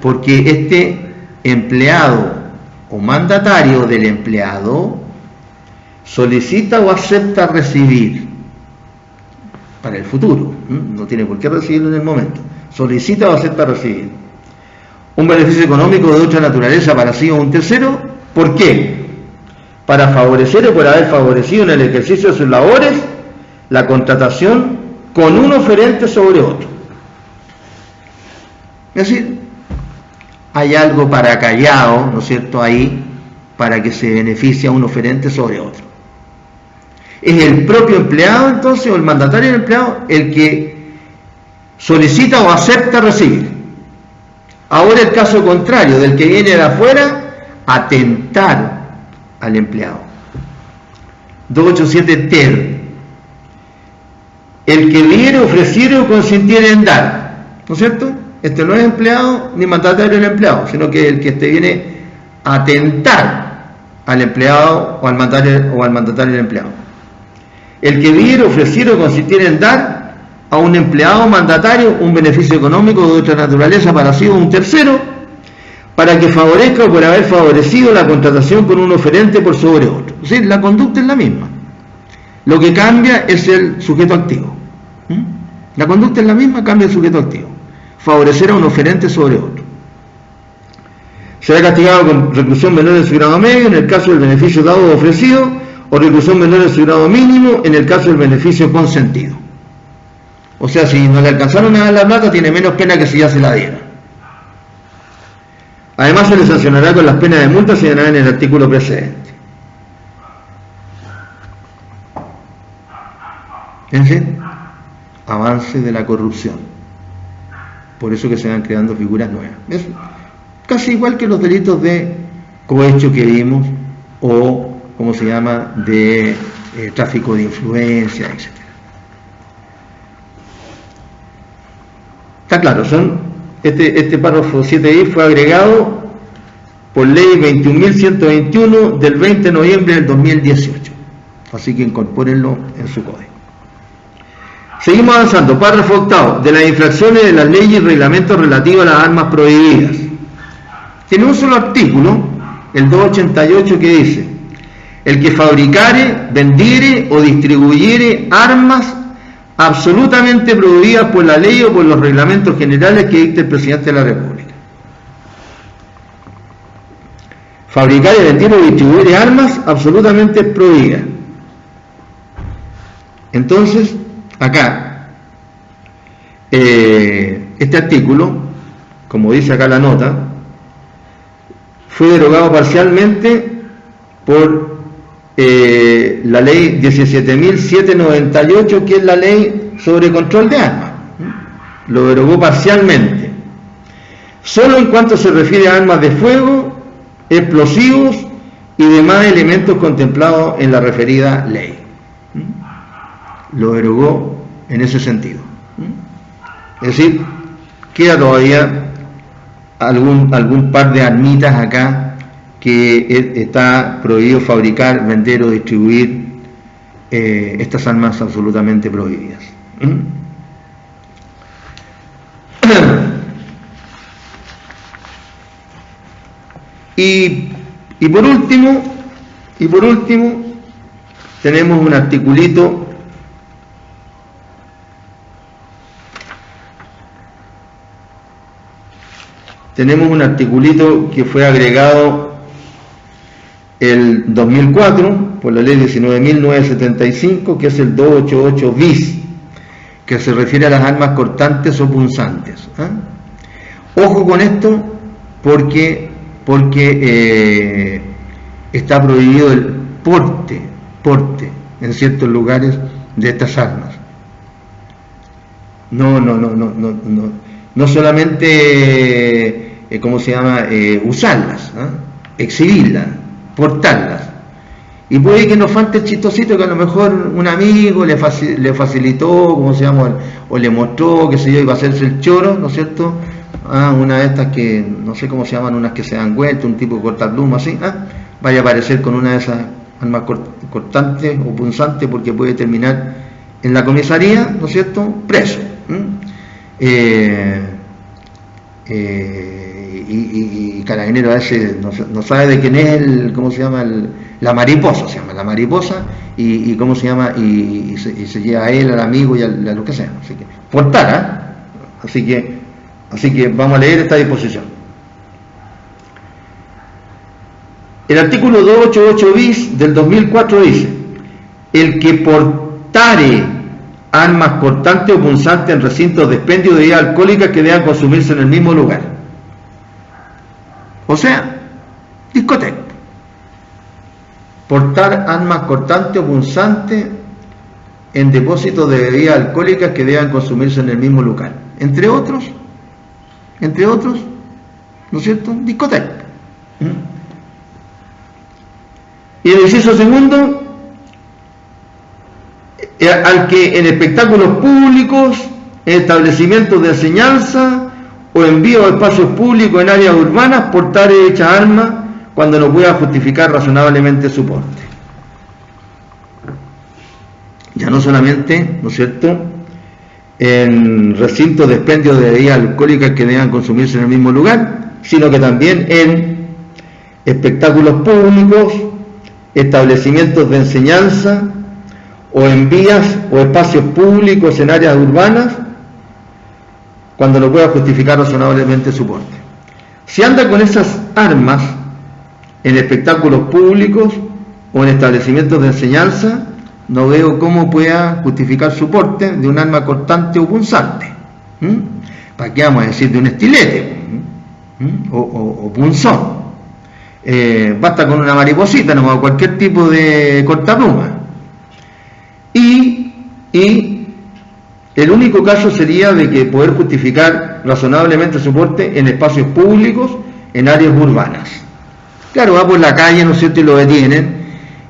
Porque este empleado o mandatario del empleado solicita o acepta recibir para el futuro, no tiene por qué recibirlo en el momento, solicita o acepta recibir un beneficio económico de otra naturaleza para sí o un tercero. ¿Por qué? Para favorecer o por haber favorecido en el ejercicio de sus labores la contratación con un oferente sobre otro. Es decir, hay algo para callado, ¿no es cierto?, ahí, para que se beneficie a un oferente sobre otro. Es el propio empleado, entonces, o el mandatario del empleado, el que solicita o acepta recibir. Ahora el caso contrario, del que viene de afuera, atentar al empleado. 287 ter. El que viene, ofreciere o consintiere en dar, ¿no es cierto? Este no es empleado ni mandatario del empleado, sino que el que viene a atentar al empleado o al mandatario del empleado. El que viene, ofreciere o consintiere en dar a un empleado o mandatario un beneficio económico de otra naturaleza para sí o un tercero, para que favorezca o por haber favorecido la contratación con un oferente por sobre otro. Es decir, la conducta es la misma. Lo que cambia es el sujeto activo. La conducta es la misma, cambia el sujeto activo. Favorecer a un oferente sobre otro. Será castigado con reclusión menor en su grado medio en el caso del beneficio dado o ofrecido, o reclusión menor en su grado mínimo en el caso del beneficio consentido. O sea, si no le alcanzaron a dar la plata, tiene menos pena que si ya se la dieron. Además, se le sancionará con las penas de multa señaladas en el artículo precedente. ¿En fin? Avance de la corrupción. Por eso que se van creando figuras nuevas. Es casi igual que los delitos de cohecho que vimos, o, ¿cómo se llama?, de tráfico de influencia, etc. Está claro, este párrafo 7i fue agregado por ley 21.121 del 20 de noviembre del 2018. Así que incorpórenlo en su código. Seguimos avanzando. Párrafo octavo. De las infracciones de las leyes y reglamentos relativos a las armas prohibidas. Tiene un solo artículo, el 288, que dice: el que fabricare, vendiere o distribuyere armas absolutamente prohibidas por la ley o por los reglamentos generales que dicte el presidente de la República. Fabricar y vender o distribuir armas absolutamente prohibidas. Entonces, acá, este artículo, como dice acá la nota, fue derogado parcialmente por la ley 17.798, que es la ley sobre control de armas. Lo derogó parcialmente, solo en cuanto se refiere a armas de fuego, explosivos y demás elementos contemplados en la referida ley. Lo derogó en ese sentido. Es decir, queda todavía algún par de armitas acá que está prohibido fabricar, vender o distribuir estas armas absolutamente prohibidas. Y por último, tenemos un articulito que fue agregado el 2004 por la ley 19.975, que es el 288 bis, que se refiere a las armas cortantes o punzantes. Ojo con esto, porque está prohibido el porte en ciertos lugares de estas armas. No solamente usarlas, exhibirlas, portarlas. Y puede que nos falte el chistosito que a lo mejor un amigo le facilitó, o le mostró, qué sé yo, iba a hacerse el choro, ¿no es cierto? Una de estas que, no sé cómo se llaman, unas que se dan vuelta, un tipo de cortapluma así, vaya a aparecer con una de esas armas cortantes o punzantes, porque puede terminar en la comisaría, ¿no es cierto?, preso. Y Carabinero a veces no sabe de quién es la mariposa, y cómo se llama, y se lleva a él, al amigo y a lo que sea. Así que portar, así que vamos a leer esta disposición. El artículo 288 bis del 2004 dice: el que portare armas cortantes o punzantes en recintos de expendio de bebidas alcohólicas que deban consumirse en el mismo lugar. O sea, discoteca. Portar armas cortantes o punzantes en depósitos de bebidas alcohólicas que deban consumirse en el mismo lugar. Entre otros, ¿no es cierto?, discoteca. Y el inciso segundo: al que en espectáculos públicos, en establecimientos de enseñanza o envío a espacios públicos en áreas urbanas portare dicha arma cuando no pueda justificar razonablemente su porte. Ya no solamente, ¿no es cierto?, en recintos de expendio de bebidas alcohólicas que deban consumirse en el mismo lugar, sino que también en espectáculos públicos, establecimientos de enseñanza o en vías o espacios públicos en áreas urbanas cuando no pueda justificar razonablemente su porte. Si anda con esas armas en espectáculos públicos o en establecimientos de enseñanza, no veo cómo pueda justificar su porte de un arma cortante o punzante. ¿Para qué vamos a decir de un estilete? O punzón. Basta con una mariposita, no, o cualquier tipo de cortapluma. Y el único caso sería de que poder justificar razonablemente su porte en espacios públicos, en áreas urbanas. Claro, va por la calle, ¿no es cierto?, y lo detienen,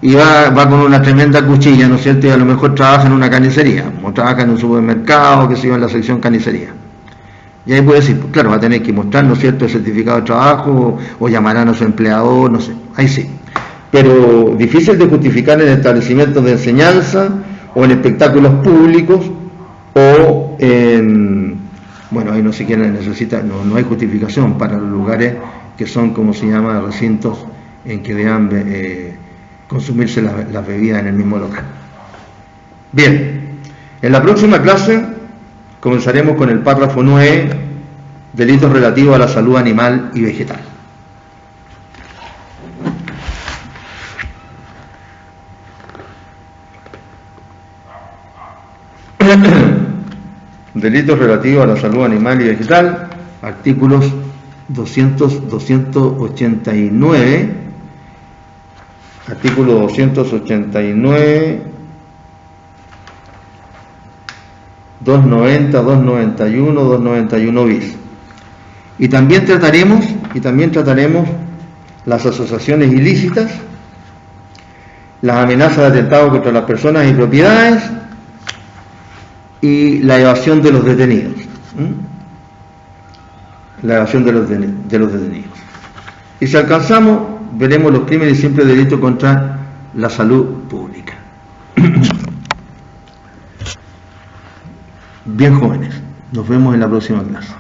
y va con una tremenda cuchilla, ¿no es cierto?, y a lo mejor trabaja en una carnicería, o trabaja en un supermercado, que se llama en la sección carnicería. Y ahí puede decir, claro, va a tener que mostrar, ¿no es cierto?, el certificado de trabajo, o llamarán a su empleador, no sé, ahí sí. Pero difícil de justificar en establecimientos de enseñanza, o en espectáculos públicos, o en, bueno, ahí no siquiera necesita, no hay justificación para los lugares que son, como se llama, recintos en que deban consumirse las bebidas en el mismo local. Bien, en la próxima clase comenzaremos con el párrafo 9, delitos relativos a la salud animal y vegetal. Delitos relativos a la salud animal y vegetal, artículos 289 artículo 289, 290, 291, 291 bis. Y también trataremos las asociaciones ilícitas, las amenazas de atentado contra las personas y propiedades y la evasión de los detenidos. La evasión de los detenidos. Y si alcanzamos, veremos los crímenes y simples delitos contra la salud pública. Bien, jóvenes, nos vemos en la próxima clase.